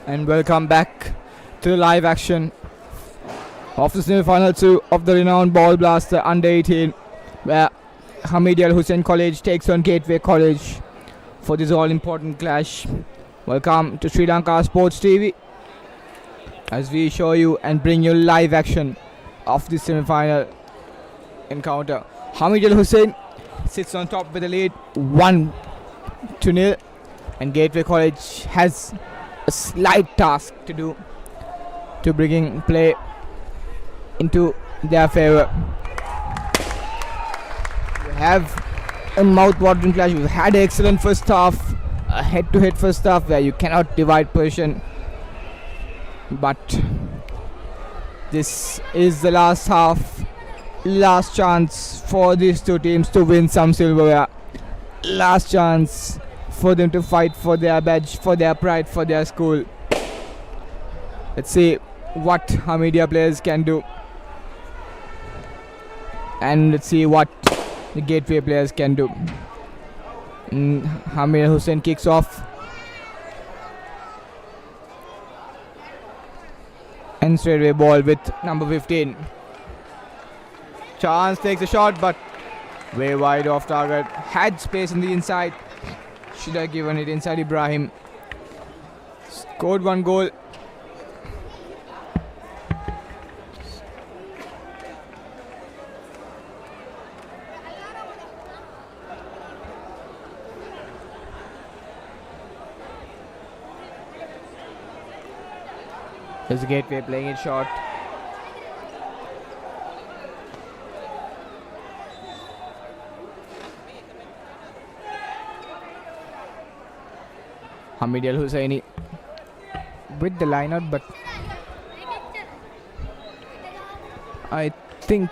[SPEAKER 5] And welcome back to the live action of the semi-final 2 of the renowned Ball Blaster under 18, where Hameed Al Hussein College takes on Gateway College for this all-important clash. Welcome to Sri Lankan Sports TV as we show you and bring you live action of this semi-final encounter. Hameed Al Hussein sits on top with a lead 1-0, and Gateway College has a slight task to do to bringing play into their favor. We have a mouth-watering clash. We've had an excellent first half, a head-to-head first half where you cannot divide possession, but this is the last half, last chance for these two teams to win some silverware, last chance for them to fight for their badge, for their pride, for their school. Let's see what Hameedia players can do, and let's see what the Gateway players can do. Hameed Hussein kicks off, and straightaway ball with number 15. Chance takes a shot, but way wide off target. Had space in the inside. Should have given it inside Ibrahim. Scored one goal. There's a Gateway playing it short. Hameed Al Husseinie with the line out, but I think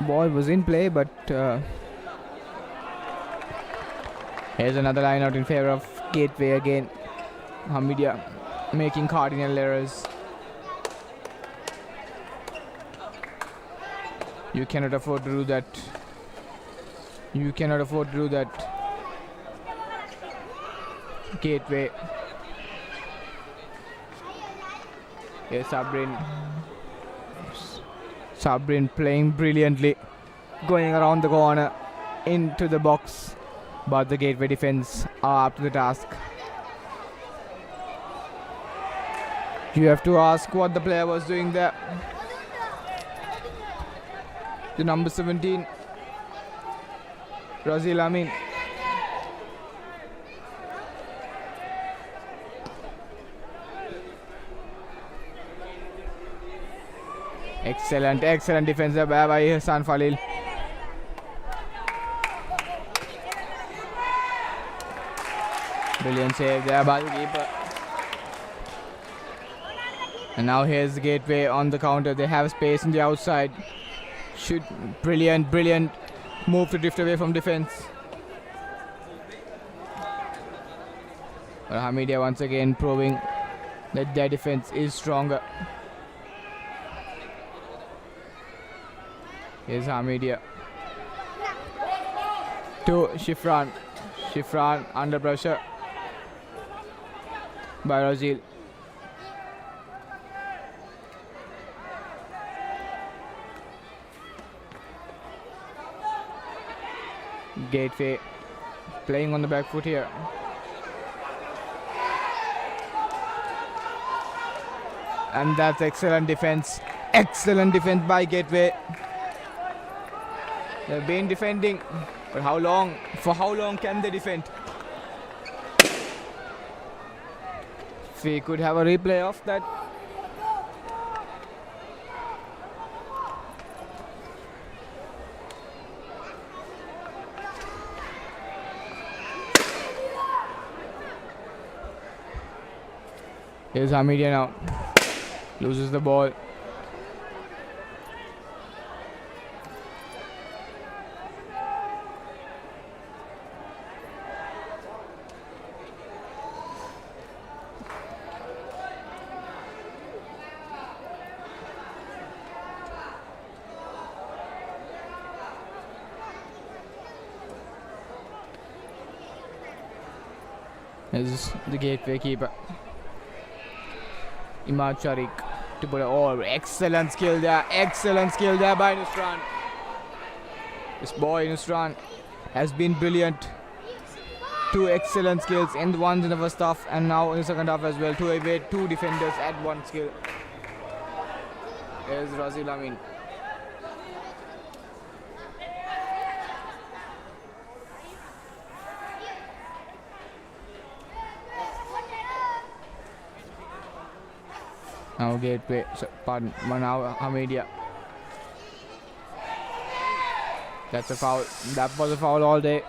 [SPEAKER 5] ball was in play, but here's another line out in favor of Gateway again. Hameedia making cardinal errors. You cannot afford to do that. You cannot afford to do that. Gateway. Yes, Sabrin playing brilliantly, going around the corner into the box, but the Gateway defense are up to the task. You have to ask what the player was doing there. The number 17, Razil Amin. Excellent defense there by Hassan Falil. Brilliant save there by the keeper. And now here's the Gateway on the counter. They have space in the outside. Brilliant move to drift away from defense. But Hameedia once again proving that their defense is stronger. Here's Hameedia to Shifran. Shifran under pressure by Razil. Gateway playing on the back foot here. And that's excellent defense. Excellent defense by Gateway. They've been defending, but how long? For how long can they defend? If we could have a replay of that. Here's Hameedia now. Loses the ball. is the gateway keeper. Imad Sharik to put excellent skill there by Nusran. This boy Nusran has been brilliant. 2 excellent skills in the ones in the first half and now in the second half as well. 2 defenders at 1 skill. Here's Razil Amin. Now gateway, pardon, now Hameed. That's a foul. That was a foul all day.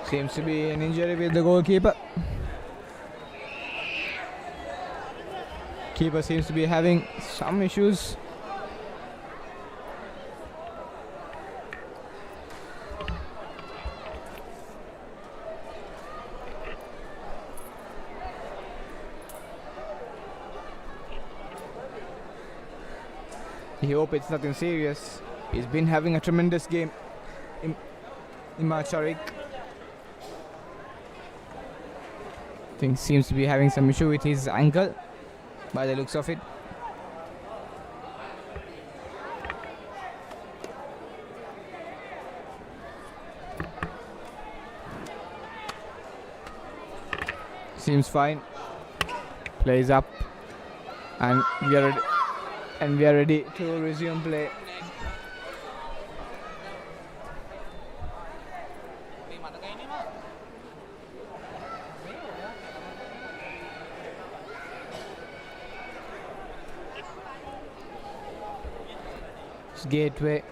[SPEAKER 5] Seems to be an injury with the goalkeeper. Keeper seems to be having some issues. We hope it's nothing serious. He's been having a tremendous game. Imad Sharik. Seems to be having some issue with his ankle by the looks of it. Seems fine. Plays up and we are ready to resume play. Gateway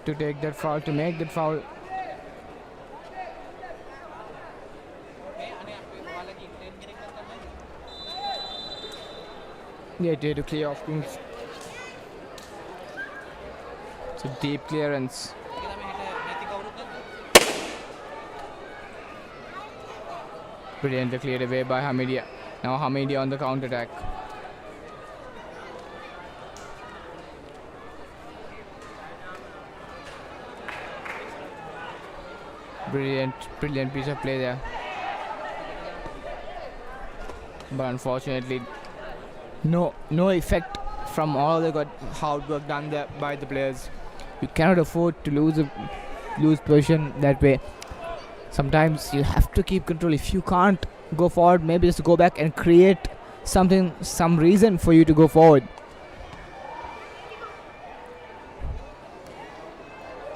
[SPEAKER 5] to take that foul, to make that foul. Gateway to clear off things. It's a deep clearance. Brilliantly cleared away by Hameed. Now Hameed on the counter attack. Brilliant piece of play there. But unfortunately, no effect from all the good hard work done there by the players. You cannot afford to lose position that way. Sometimes you have to keep control. If you can't go forward, maybe just go back and create something, some reason for you to go forward.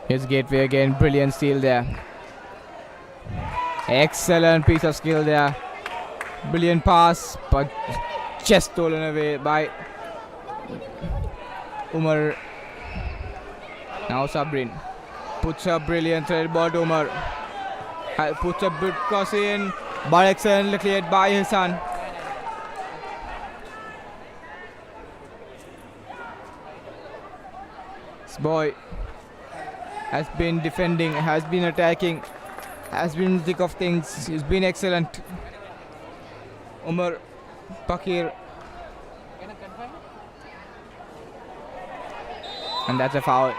[SPEAKER 5] Here's Gateway again, brilliant steal there. Excellent piece of skill there. Brilliant pass, but just stolen away by Umar. Now Sabrin puts a brilliant thread ball to Umar. Puts a good cross in, but excellently cleared by Hassan. This boy has been defending, has been attacking, has been in the thick of things. He's been excellent. Umar Pakir. And that's a foul.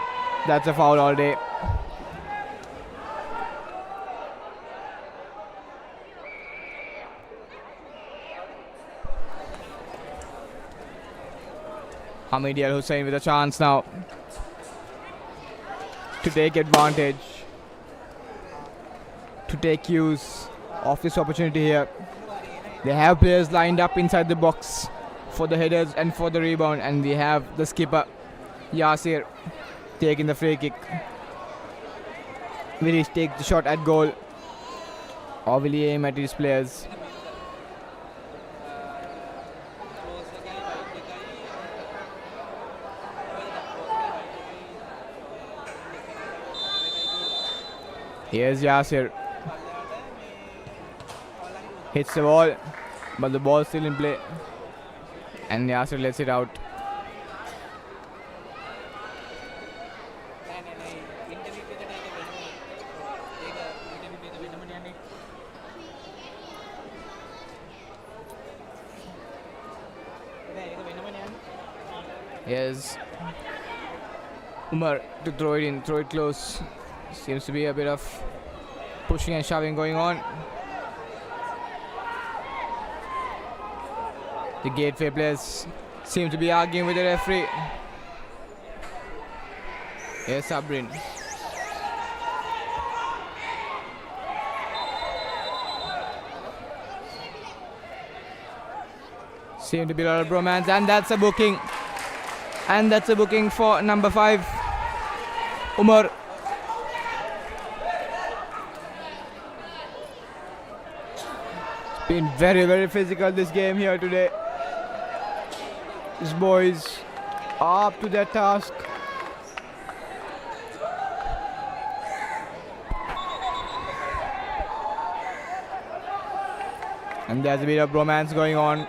[SPEAKER 5] That's a foul all day. Hameed Al Hussein with a chance now to take advantage, to take use of this opportunity here. They have players lined up inside the box for the headers and for the rebound, and we have the skipper Yasir taking the free kick. Will he take the shot at goal, or will he aim at his players? Here's Yasir. Hits the ball, but the ball still in play. And Yasser lets it out. Yes, Umar to throw it in, throw it close. Seems to be a bit of pushing and shoving going on. The Gateway players seem to be arguing with the referee. Yes, Sabrin. Seem to be a lot of bromance, and that's a booking. And that's a booking for number 5, Umar. It's been very, very physical this game here today. These boys are up to their task. And there's a bit of bromance going on.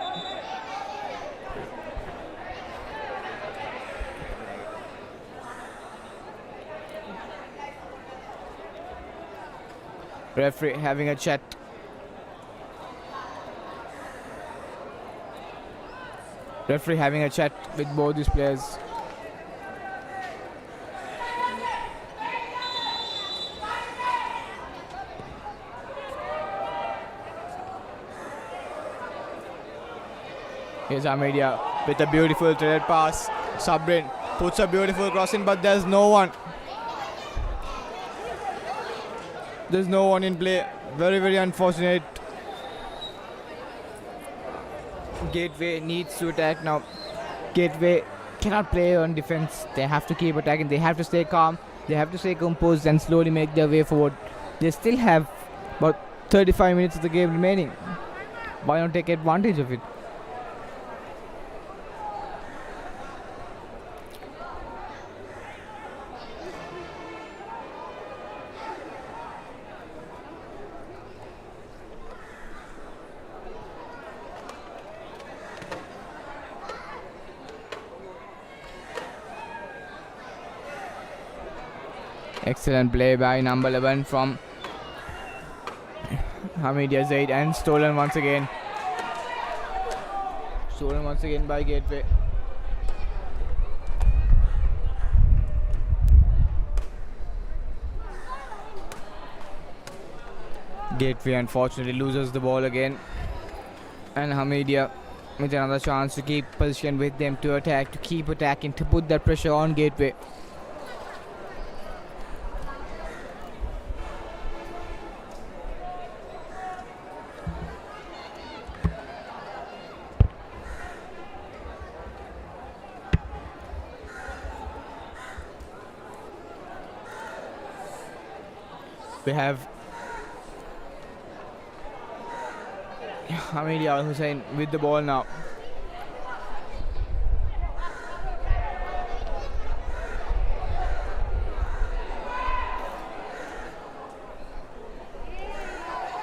[SPEAKER 5] Referee having a chat. Referee having a chat with both these players. Here's Hameed with a beautiful threaded pass. Sabrin puts a beautiful cross in, but there's no one. There's no one in play. Very, very unfortunate. Gateway needs to attack now. Gateway cannot play on defense. They have to keep attacking. They have to stay calm. They have to stay composed and slowly make their way forward. They still have about 35 minutes of the game remaining. Why not take advantage of it? Excellent play by number 11 from Hameed Zaid, and stolen once again. Stolen once again by Gateway. Gateway unfortunately loses the ball again. And Hameed with another chance to keep position with them, to attack, to keep attacking, to put that pressure on Gateway. We have Hameed Husseinie with the ball now.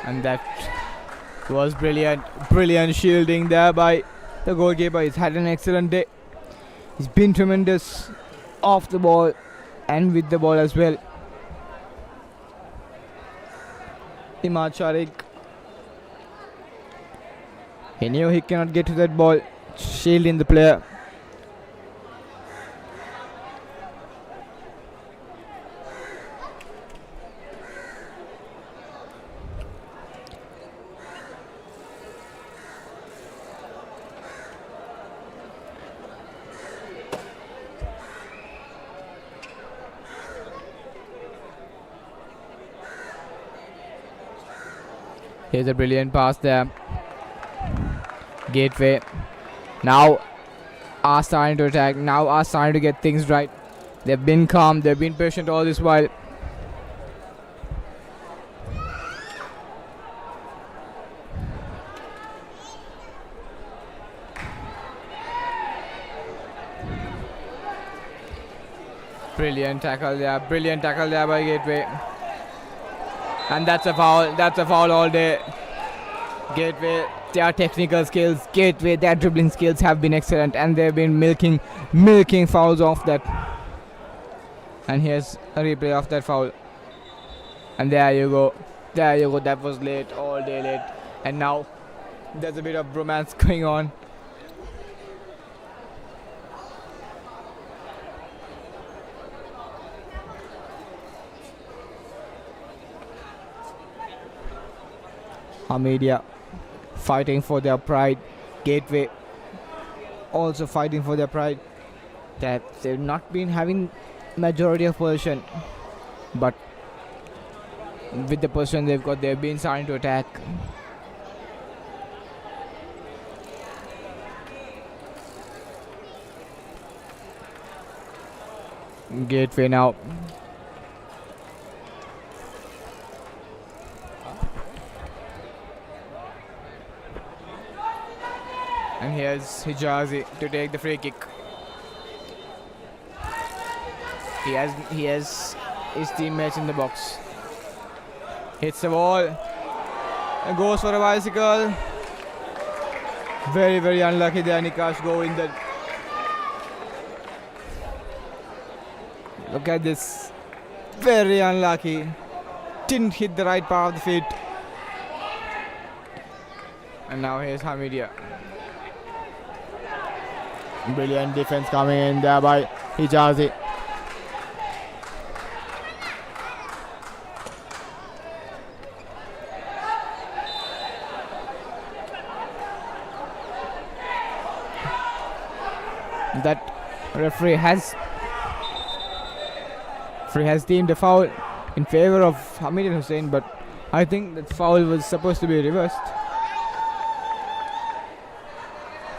[SPEAKER 5] And that was brilliant. Brilliant shielding there by the goalkeeper. He's had an excellent day. He's been tremendous off the ball and with the ball as well. Imad Sharik. He knew he cannot get to that ball, shielding the player. Here's a brilliant pass there. Gateway now are starting to attack, now are starting to get things right. They've been calm, they've been patient all this while. Brilliant tackle there by Gateway. And that's a foul all day. Gateway their technical skills, Gateway, their dribbling skills have been excellent, and they've been milking fouls off that. And here's a replay of that foul. And there you go. That was late, all day late. And now there's a bit of bromance going on. Hameed fighting for their pride. Gateway also fighting for their pride. That they've not been having majority of possession, but with the possession they've got, they've been starting to attack. Gateway now. And here's Hijazi to take the free kick. He has his teammates in the box. Hits the ball and goes for a bicycle. Very, very unlucky there. Nikash go in the. Look at this. Very unlucky. Didn't hit the right part of the feet. And now here's Hameed. Brilliant defense coming in there by Hijazi. That referee has deemed a foul in favor of Hameed and Hussein, but I think that foul was supposed to be reversed.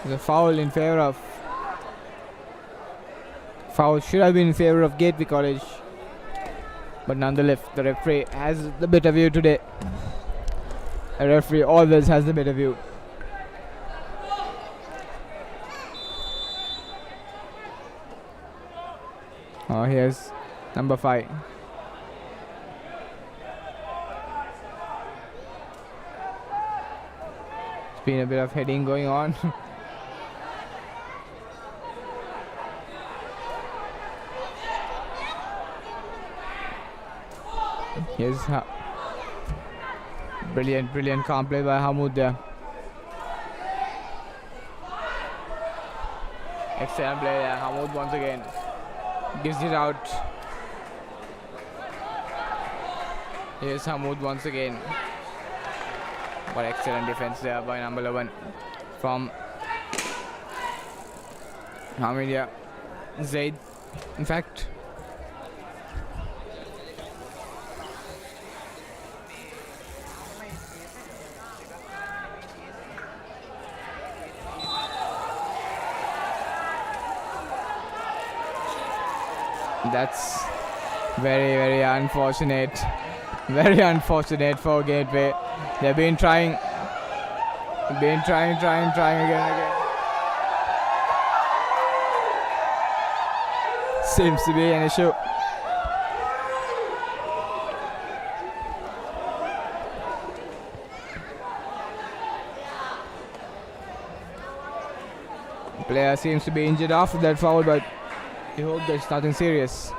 [SPEAKER 5] The foul in favor of foul should have been in favor of Gateway College, but nonetheless the referee has the better view today. A referee always has the better view. Oh, here's number 5. It's been a bit of heading going on. Here's brilliant calm play by Hameed there. Excellent play there. Hameed once again gives it out. Here's Hameed once again. But excellent defense there by number 11 from Hameed. Zaid, in fact. That's very unfortunate. Very unfortunate for Gateway. They've been trying again and again. Seems to be an issue. Player seems to be injured after that foul, but we hope there's nothing serious.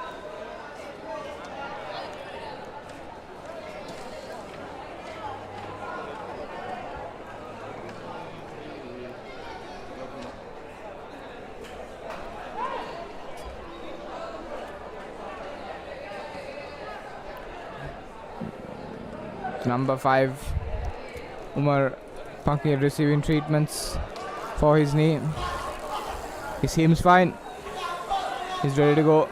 [SPEAKER 5] Number 5, Umar Pakir receiving treatments for his knee. He seems fine. He's ready to go.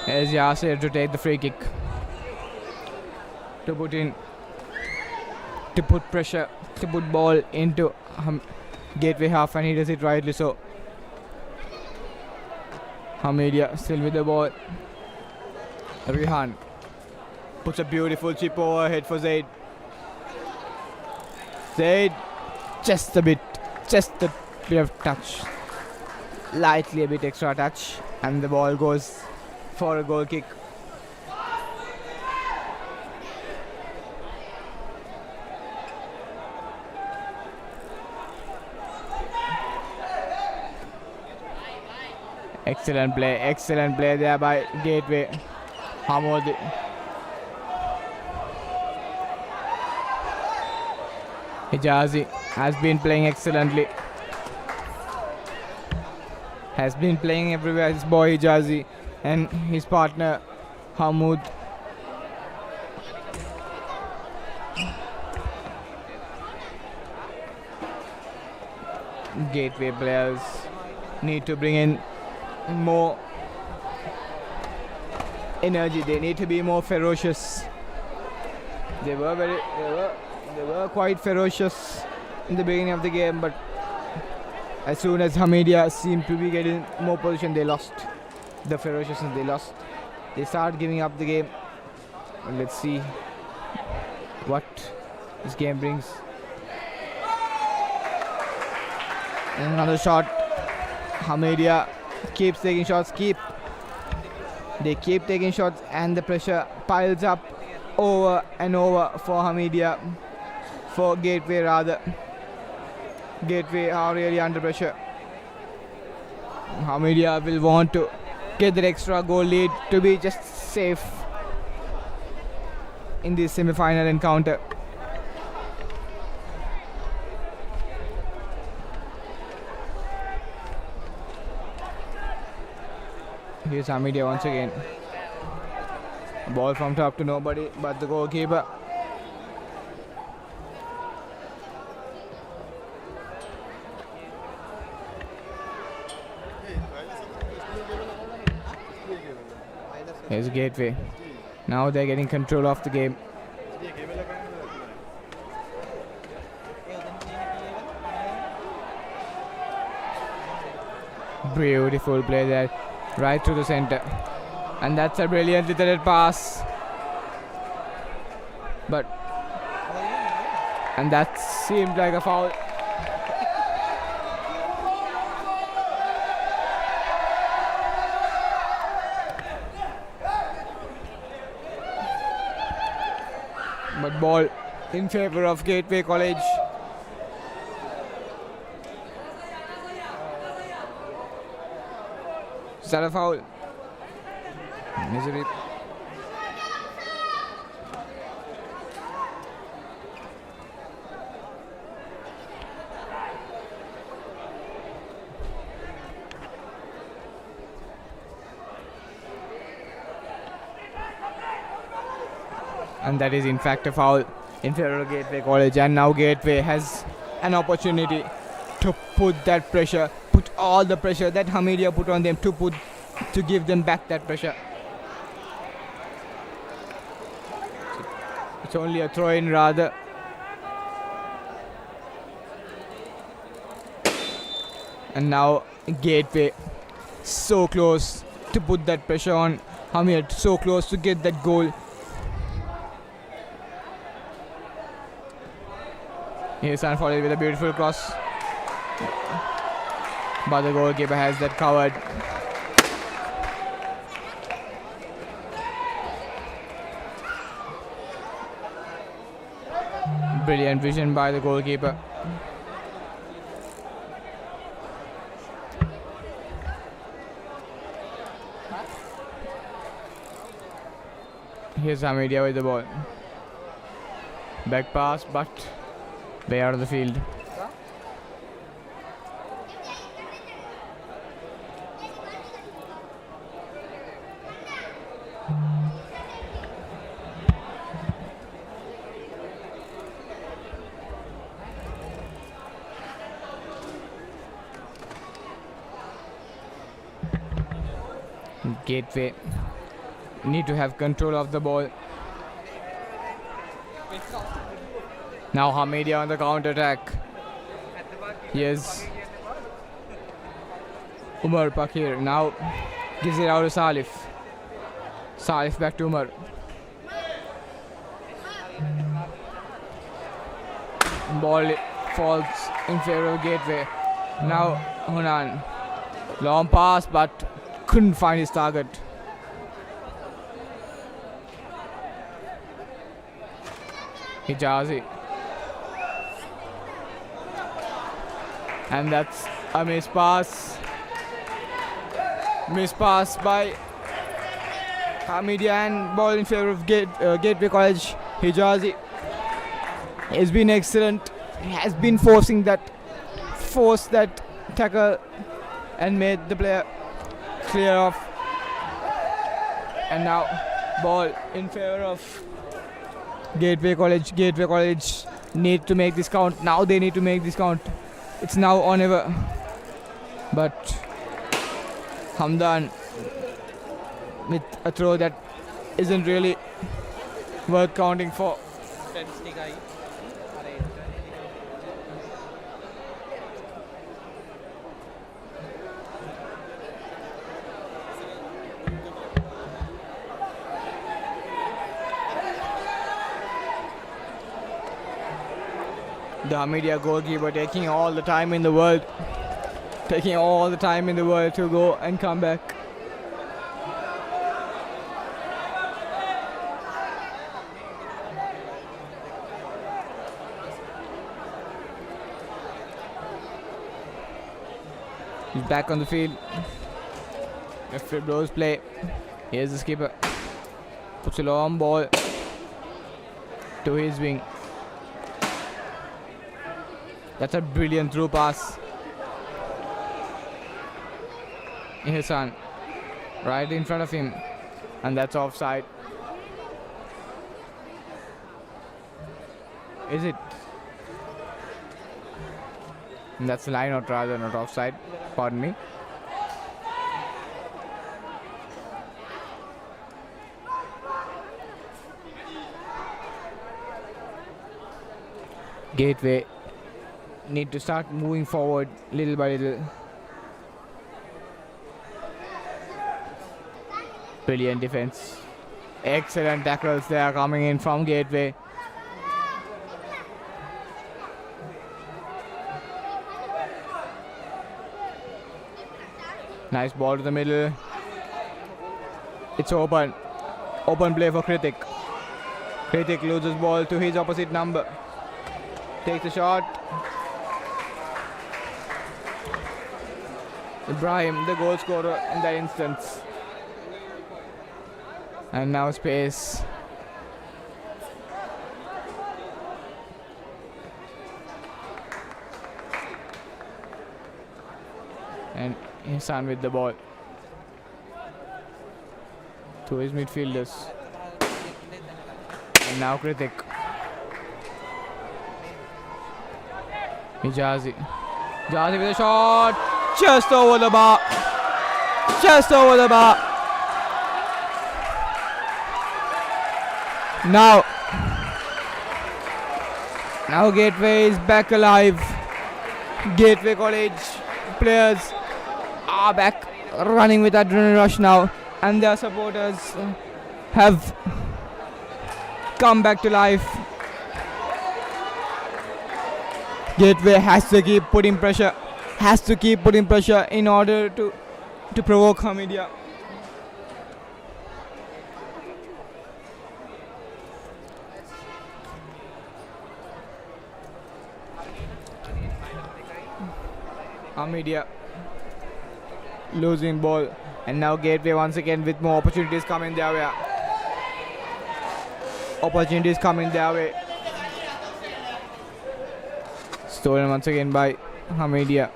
[SPEAKER 5] There's Yasir to take the free kick. To put pressure, to put ball into Gateway half, and he does it rightly so. Hameed still with the ball. Rihan puts a beautiful chip overhead for Zaid. Zaid, just a bit of touch. Lightly a bit extra touch. And the ball goes for a goal kick. Excellent play there by Gateway. Hameed. Hijazi has been playing excellently. Has been playing everywhere, his boy Hijazi and his partner Hameed. Gateway players need to bring in more energy. They need to be more ferocious. They were quite ferocious in the beginning of the game, but as soon as Hameed seemed to be getting more position, they lost the ferociousness. They started giving up the game. Let's see what this game brings. And another shot. Hameed keeps taking shots. They keep taking shots, and the pressure piles up over and over for Hameed. For Gateway rather. Gateway are really under pressure. Hameed will want to get that extra goal lead to be just safe in this semi-final encounter. Here's Hameed once again. Ball from top to nobody but the goalkeeper. Here's Gateway. Now they're getting control of the game. Beautiful play there, right through the center. And that's a brilliantly threaded pass. And that seemed like a foul. But ball in favor of Gateway College. Is that a foul? Is it? And that is in fact a foul in favor of Gateway College, and now Gateway has an opportunity to put that pressure, put all the pressure that Hameed put on them, to give them back that pressure. It's only a throw-in rather. And now Gateway so close to put that pressure on Hameed, so close to get that goal. Here's Sanford with a beautiful cross, but the goalkeeper has that covered. Brilliant vision by the goalkeeper. Here's Hameed with the ball. Back pass, but way out of the field. Gateway need to have control of the ball. Now Hameed on the counter attack. Here's Umar Pakir. Now gives it out to Salif. Salif back to Umar. Ball falls in favor of Gateway. Now Hunan. Long pass but couldn't find his target. Hijazi. And that's a missed pass. Missed pass by Hameed and ball in favor of Gateway College. Hijazi has been excellent. He has been forced that tackle and made the player clear off. And now ball in favor of Gateway College. Gateway College need to make this count. Now they need to make this count. It's now or never. But Hamdan with a throw that isn't really worth counting for. The Hameed goalkeeper taking all the time in the world. Taking all the time in the world to go and come back. He's back on the field. Referee blows play. Here's the skipper. Puts a long ball to his wing. That's a brilliant through pass. Ihsan right in front of him, and that's offside. Is it? That's line out rather, not offside. Pardon me. Gateway need to start moving forward little by little. Brilliant defense. Excellent tackles there coming in from Gateway. Nice ball to the middle. It's open. Open play for Kritik. Kritik loses ball to his opposite number. Takes a shot. Ibrahim, the goal scorer in that instance. And now space. And Ihsan with the ball to his midfielders. And now Kritik. Hijazi. Hijazi with a shot. Just over the bar. Just over the bar. Now Gateway is back alive. Gateway College players are back running with adrenaline rush now, and their supporters have come back to life. Gateway has to keep putting pressure. Has to keep putting pressure in order to provoke Hameed. Hameed losing ball, and now Gateway once again with more opportunities coming their way. Opportunities coming their way. Stolen once again by Hameed.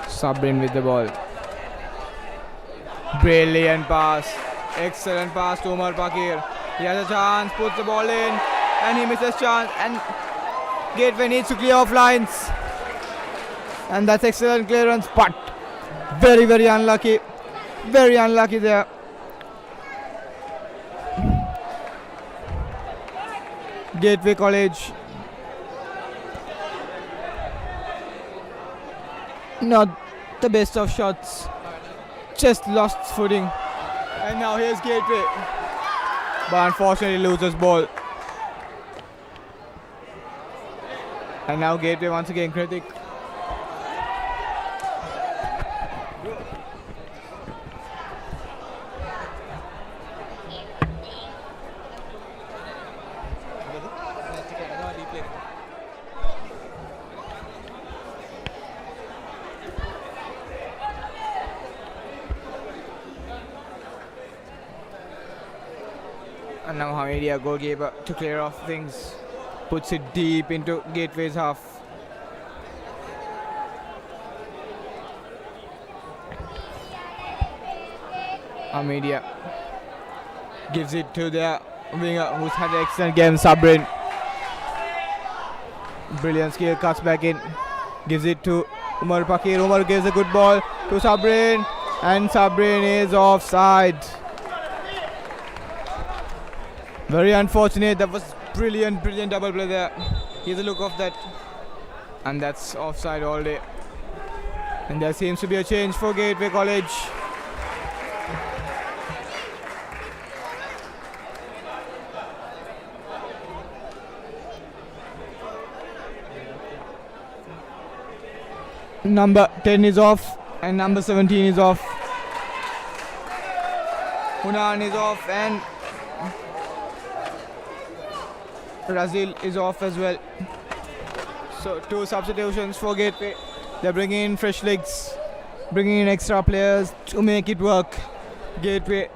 [SPEAKER 5] Sabrin with the ball. Brilliant pass. Excellent pass to Umar Pakir. He has a chance, puts the ball in, and he misses chance, and Gateway needs to clear off lines. And that's excellent clearance, but very, very unlucky. Very unlucky there. Gateway College not the best of shots, just lost footing And now here's Gateway. But unfortunately loses ball. And now Gateway once again critic. And now Hameed, goalkeeper, to clear off things, puts it deep into Gateway's half. Hameed gives it to their winger who's had an excellent game, Sabrin. Brilliant skill, cuts back in, gives it to Umar Pakir. Umar gives a good ball to Sabrin, and Sabrin is offside. Very unfortunate. That was brilliant double play there. Here's a look of that, and that's offside all day. And there seems to be a change for Gateway College. Number 10 is off and number 17 is off. Hunan is off and Brazil is off as well. So 2 substitutions for Gateway. They're bringing in fresh legs, bringing in extra players to make it work. Gateway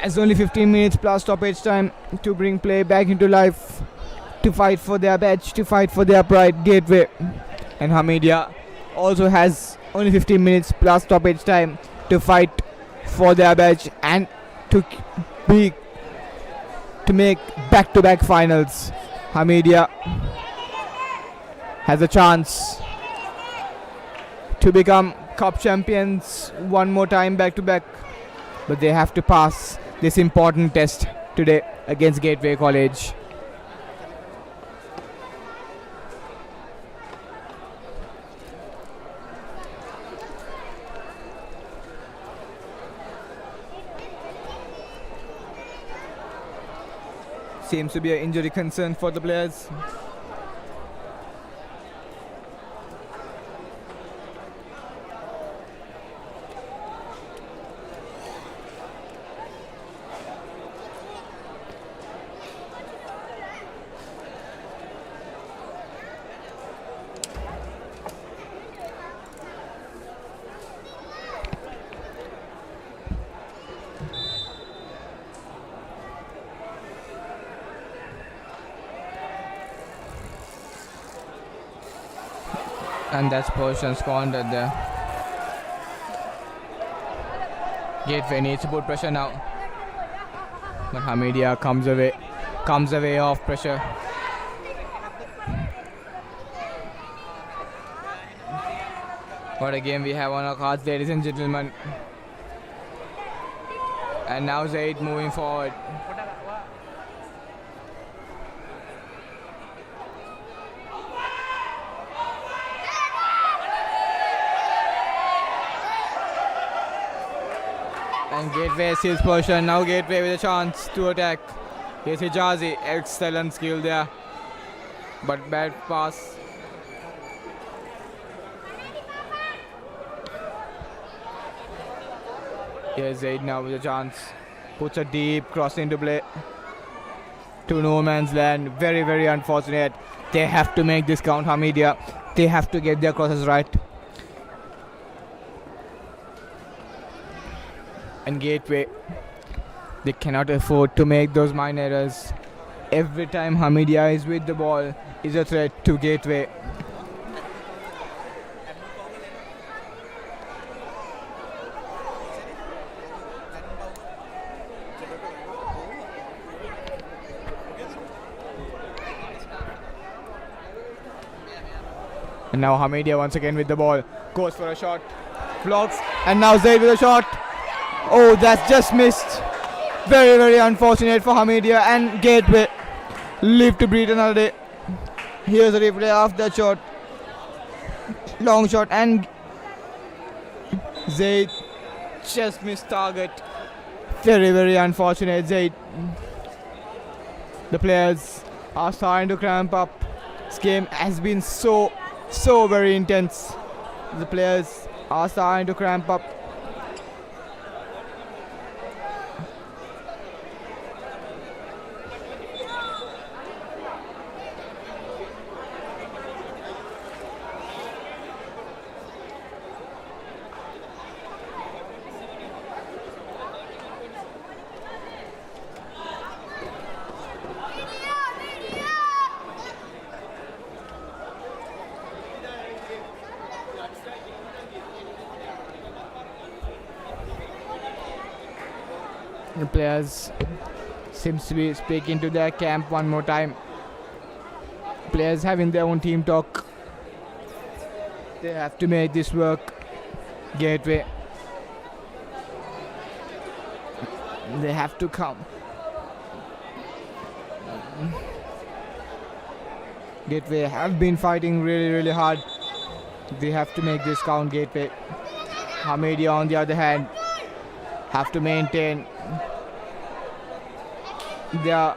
[SPEAKER 5] has only 15 minutes plus stoppage time to bring play back into life, to fight for their badge, to fight for their pride. Gateway and Hameed also has only 15 minutes plus stoppage time to fight for their badge and to make back-to-back finals. Hameed has a chance to become cup champions one more time back-to-back, but they have to pass this important test today against Gateway College. Seems to be an injury concern for the players. And that's position squandered there. Gateway needs to put pressure now, but Hameed comes away off pressure. What a game we have on our cards, ladies and gentlemen. And now Zaid moving forward. And Gateway sees position. Now Gateway with a chance to attack. Here's Hijazi. Excellent skill there, but bad pass. Here's Zaid now with a chance. Puts a deep cross into play to no man's land. Very, very unfortunate. They have to make this count, Hameed. They have to get their crosses right. And Gateway, they cannot afford to make those minor errors. Every time Hameed is with the ball is a threat to Gateway. And now Hameed once again with the ball, goes for a shot, blocks, and now Zaid with a shot. Oh, that's just missed. Very, very unfortunate for Hameed and Gateway. Live to breathe another day. Here's a replay of that shot. Long shot, and Zaid just missed target. Very, very unfortunate, Zaid. The players are starting to cramp up. This game has been so very intense. The players are starting to cramp up. The players seems to be speaking to their camp one more time. Players having their own team talk. They have to make this work. Gateway. They have to come. Gateway have been fighting really hard. They have to make this count, Gateway. Hameed on the other hand have to maintain their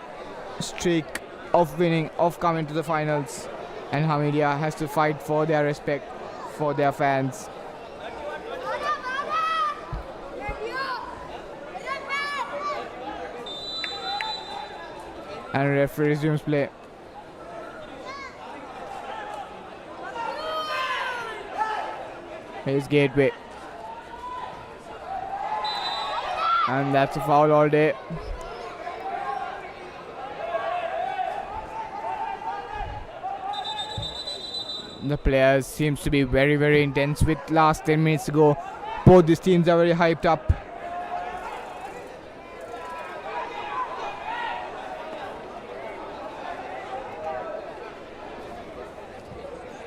[SPEAKER 5] streak of winning, of coming to the finals, and Hameed has to fight for their respect, for their fans. And referee resumes play. Here's Gateway. And that's a foul all day. The players seems to be very intense with last 10 minutes to go. Both these teams are very hyped up.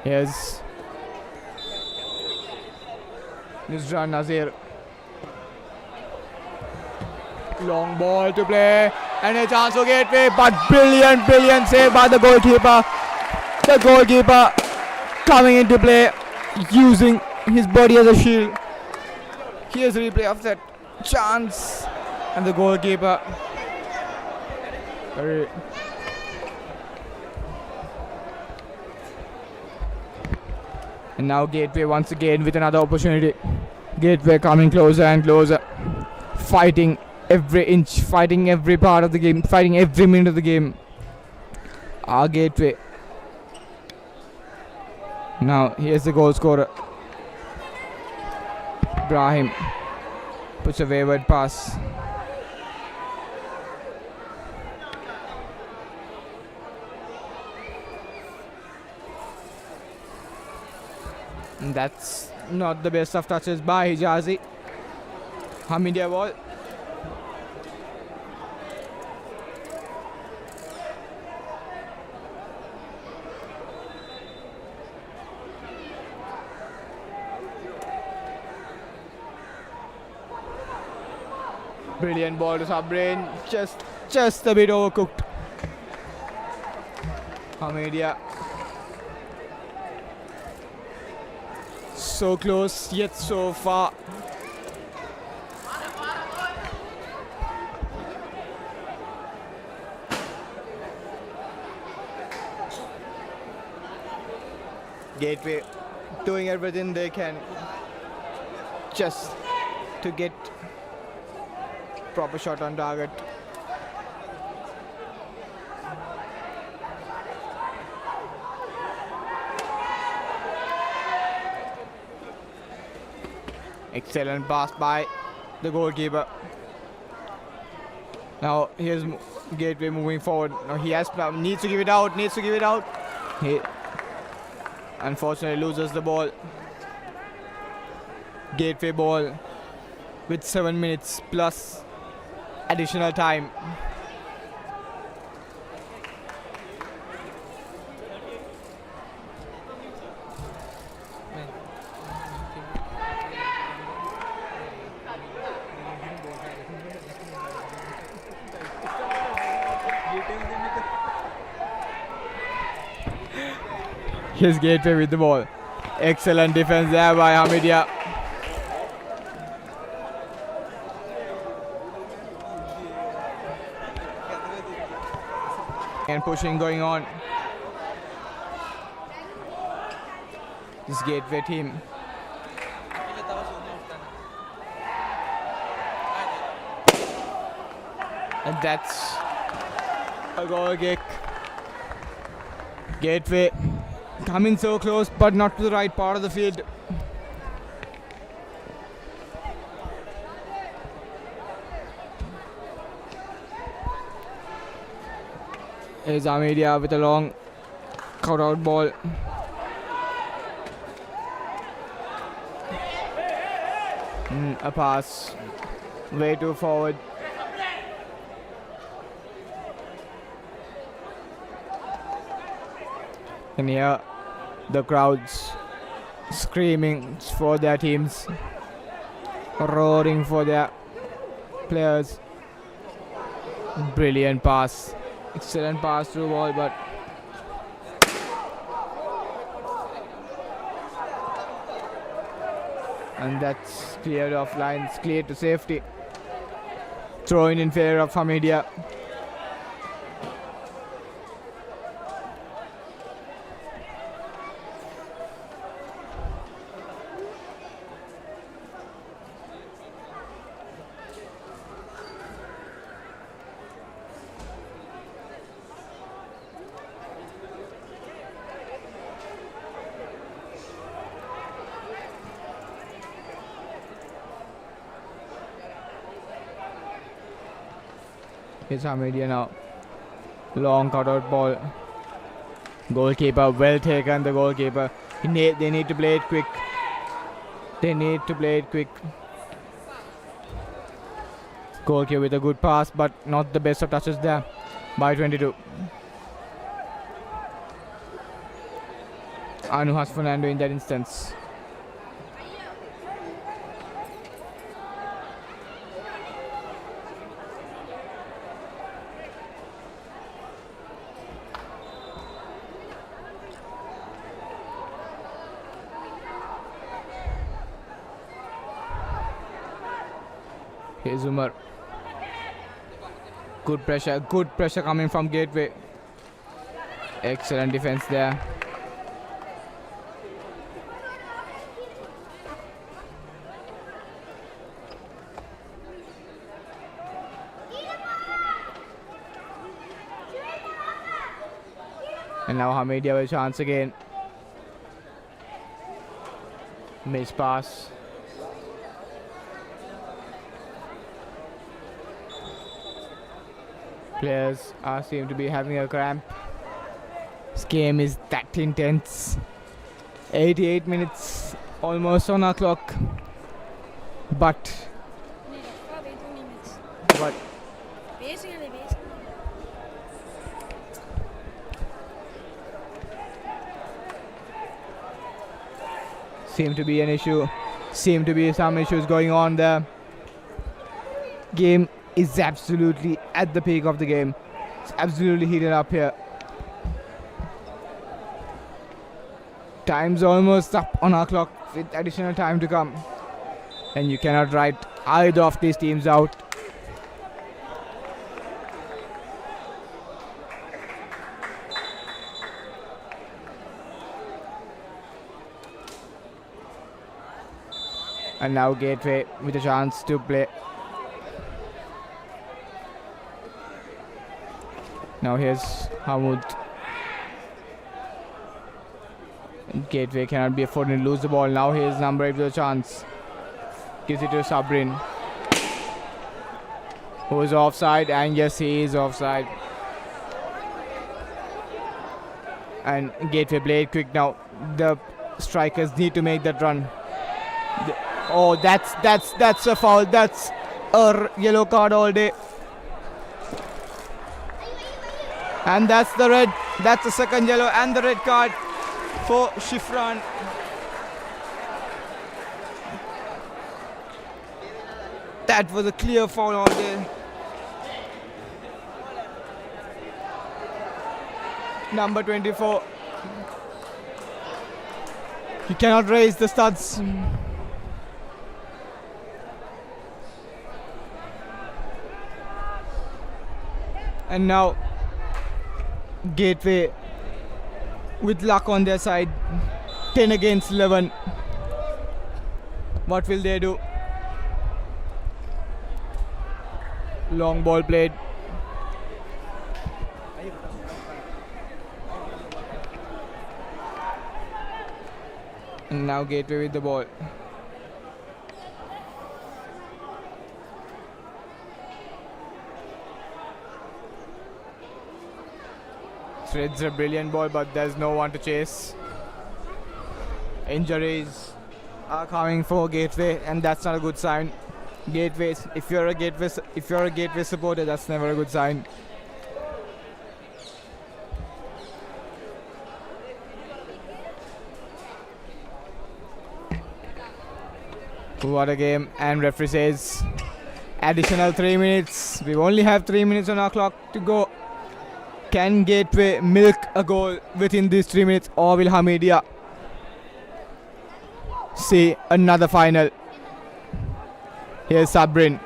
[SPEAKER 5] Here's Nusran Nazir. Long ball to play and a chance for Gateway, but brilliant save by the goalkeeper. The goalkeeper coming into play, using his body as a shield. Here's a replay of that chance, and the goalkeeper. And now Gateway once again with another opportunity. Gateway coming closer and closer, fighting every inch, fighting every part of the game, fighting every minute of the game. Our Gateway. Now here's the goal scorer. Ibrahim puts a wayward pass. And that's not the best of touches by Hijazi. Hameed ball. Brilliant ball to Sabrin, just a bit overcooked. Hameed, so close yet so far. Gateway doing everything they can just to get proper shot on target. Excellent pass by the goalkeeper. Now here's Gateway moving forward. Now he needs to give it out. He unfortunately loses the ball. Gateway ball with 7 minutes plus additional time. Here's Gateway with the ball. Excellent defense there by Hameed. And pushing going on. This Gateway team. And that's a goal kick. Gateway coming so close, but not to the right part of the field. Is Hameed with a long cut-out ball. A pass way too forward. And here the crowds screaming for their teams, roaring for their players. Brilliant pass, excellent pass through ball, but and that's cleared off lines, cleared to safety. Throw in favor of Hameed. It's Hameed now. Long cutout ball. Goalkeeper, well taken. The goalkeeper. They need to play it quick. They need to play it quick. Goalkeeper with a good pass, but not the best of touches there. By 22. Anuhas Fernando in that instance. Here's Umar. Good pressure coming from Gateway. Excellent defense there. And now Hameed with a chance again. Miss pass. Players seem to be having a cramp. This game is that intense. 88 minutes almost on our clock. But seem to be an issue. Seem to be some issues going on there. Game is absolutely at the peak of the game. It's absolutely heated up here. Time's almost up on our clock with additional time to come. And you cannot write either of these teams out. And now Gateway with a chance to play. Now here's Hameed. Gateway cannot be afforded to lose the ball. Now here's number 8 with a chance. Gives it to Sabrin, who is offside, and yes, he is offside. And Gateway played quick now. The strikers need to make that run. Oh, that's a foul. That's a yellow card all day. And that's the red. That's the second yellow and the red card for Shifran. That was a clear foul all day. Number 24. You cannot raise the studs. And now Gateway with luck on their side. 10 against 11. What will they do? Long ball played. And now Gateway with the ball. Threads a brilliant ball, but there's no one to chase. Injuries are coming for Gateway, and that's not a good sign. Gateway, if you're a Gateway supporter, that's never a good sign. What a game, and referee says additional 3 minutes. We only have 3 minutes on our clock to go. Can Gateway milk a goal within these 3 minutes, or will Hameed see another final? Here's Sabrin.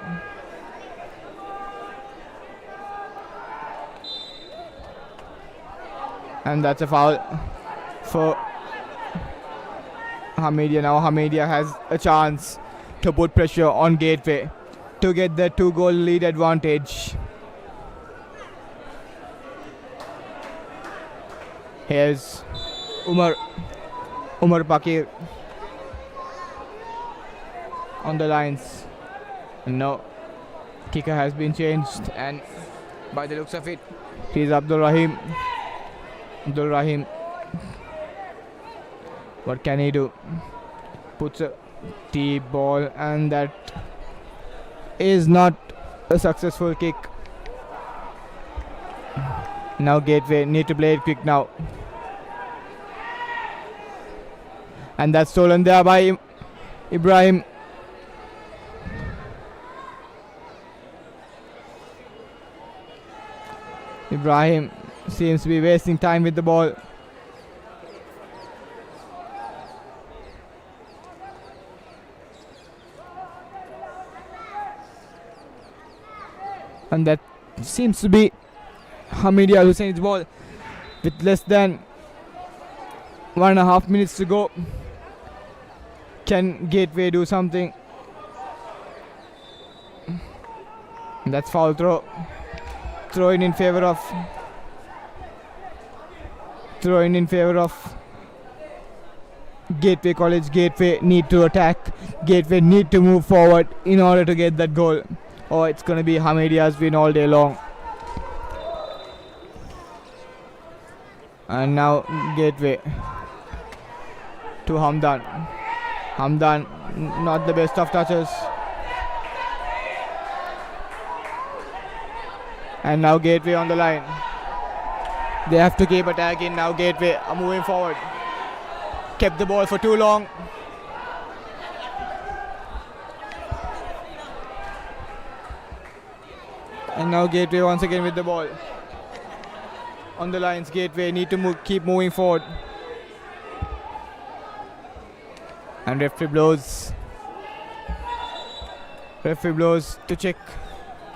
[SPEAKER 5] And that's a foul for Hameed. Now Hameed has a chance to put pressure on Gateway to get the 2-goal lead advantage. Here's Umar Pakir on the lines. No, kicker has been changed, and by the looks of it, he's Abdul Rahim. What can he do? Puts a deep ball, and that is not a successful kick. Now Gateway need to play it quick now. And that's stolen there by Ibrahim. Ibrahim seems to be wasting time with the ball. And that seems to be Hameed Husseinie's ball with less than 1.5 minutes to go. Can Gateway do something? That's foul throw. Throw in favor of Gateway College. Gateway need to attack. Gateway need to move forward in order to get that goal. Or it's going to be Hameed's win all day long. And now Gateway to Hamdan. Hamdan, not the best of touches. And now Gateway on the line. They have to keep attacking. Now Gateway are moving forward. Kept the ball for too long. And now Gateway once again with the ball. On the lines, Gateway need to keep moving forward. And referee blows. Referee blows to check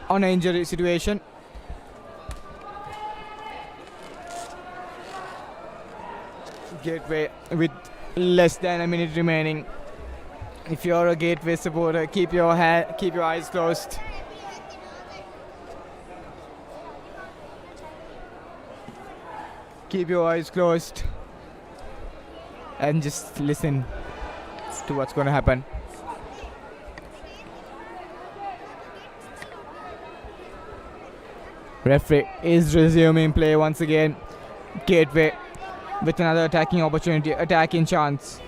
[SPEAKER 5] on an injury situation. Gateway with less than a minute remaining. If you're a Gateway supporter, keep your eyes closed. Keep your eyes closed and just listen to what's going to happen. Referee is resuming play once again. Gateway with another attacking opportunity, attacking chance.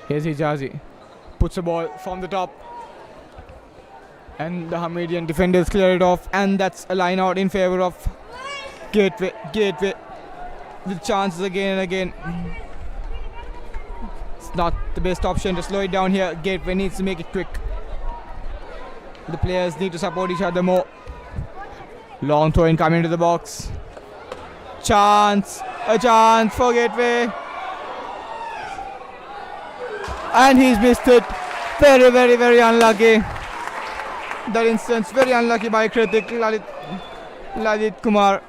[SPEAKER 5] Here's Hijazi. Puts a ball from the top. And the Hamedian defenders clear it off. And that's a line out in favor of Gateway. Gateway with chances again and again. It's not the best option to slow it down here. Gateway needs to make it quick. The players need to support each other more. Long throw in coming to the box. Chance. A chance for Gateway. and he's missed it. Very unlucky. That instance, very unlucky by Kritik Lalit Kumar.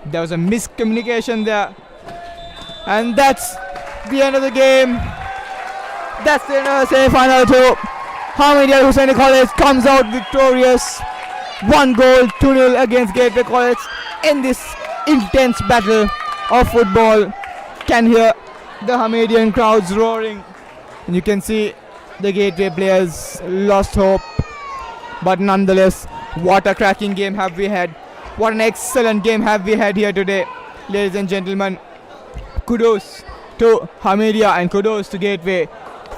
[SPEAKER 5] There was a miscommunication there, and that's the end of the game. That's the end of the semi-final too. Hameed Husseinie College comes out victorious. 1 goal, 2-0 against Gateway College in this intense battle of football. Can hear the Hamedian crowds roaring. And you can see the Gateway players lost hope. But nonetheless, what a cracking game have we had. What an excellent game have we had here today. Ladies and gentlemen, kudos to Hamedia and kudos to Gateway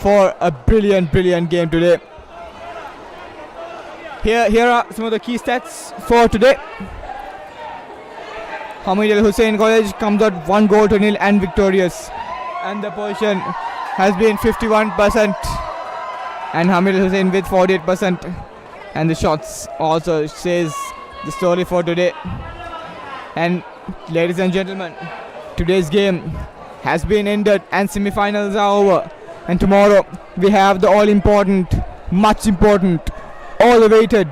[SPEAKER 5] for a brilliant game today. Here are some of the key stats for today. Hameed Husseinie College comes out 1 goal to 0 and victorious. And the position has been 51% and Hameed Husseinie with 48%. And the shots also says the story for today. And ladies and gentlemen, today's game has been ended and semi-finals are over. And tomorrow we have the all-important, much important, all-awaited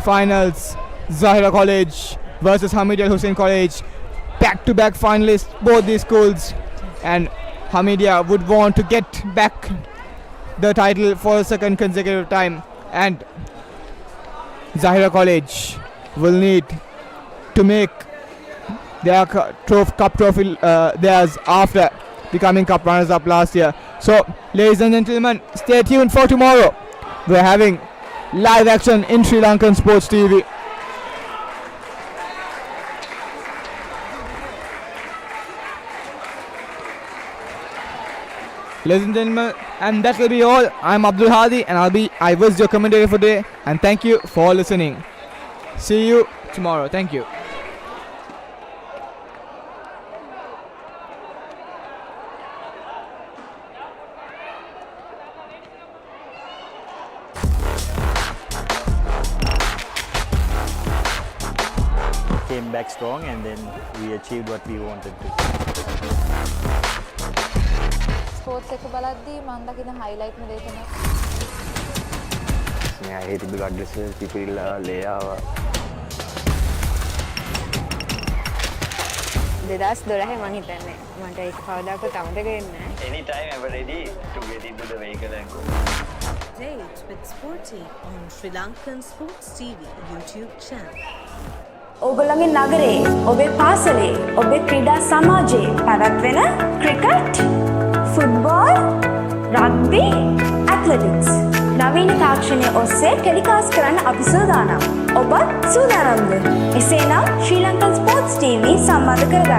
[SPEAKER 5] finals. Zahira College versus Hameed Husseinie College. Back-to-back finalists, both these schools. And Hamedia would want to get back the title for a second consecutive time. And Zahira College will need to make their cup trophy theirs after becoming cup runners-up last year. So, ladies and gentlemen, stay tuned for tomorrow. We're having live action in Sri Lankan Sports TV. Ladies and gentlemen, and that will be all. I'm Abdul Hadi and I was your commentator for today, and thank you for listening. See you tomorrow. Thank you.
[SPEAKER 2] Came back strong and then we achieved what we wanted to.
[SPEAKER 3] Sports එක බලද්දී මම දකින highlight මේ දෙකම
[SPEAKER 4] මෙයා හේ තිබ්බ ගඩ්ඩස් පිපිරිලා ලේයාවා
[SPEAKER 6] 2012 මං හිතන්නේ මට ඒක කවදාකවත් අමතක වෙන්නේ නැහැ.
[SPEAKER 8] Anytime ever ready to get into the vehicle and go.
[SPEAKER 7] Date with Sporty on Sri Lankan Sports TV YouTube channel.
[SPEAKER 1] ඔබලගේ නගරේ, ඔබේ පාසලේ, ඔබේ ක්‍රීඩා සමාජයේ පැවැත්වෙන ක්‍රිකට්, ෆුට්බෝල්, රග්බි, ඇත්ලටික්ස් නවීන තාක්ෂණය ඔස්සේ ටෙලිකාස්ට් කරන්න අපි සූදානම්. ඔබ සූදානම්ද? එසේනම් ශ්‍රී ලංකන් ස්පෝර්ට්ස් TV සම්බන්ධ කරගන්න.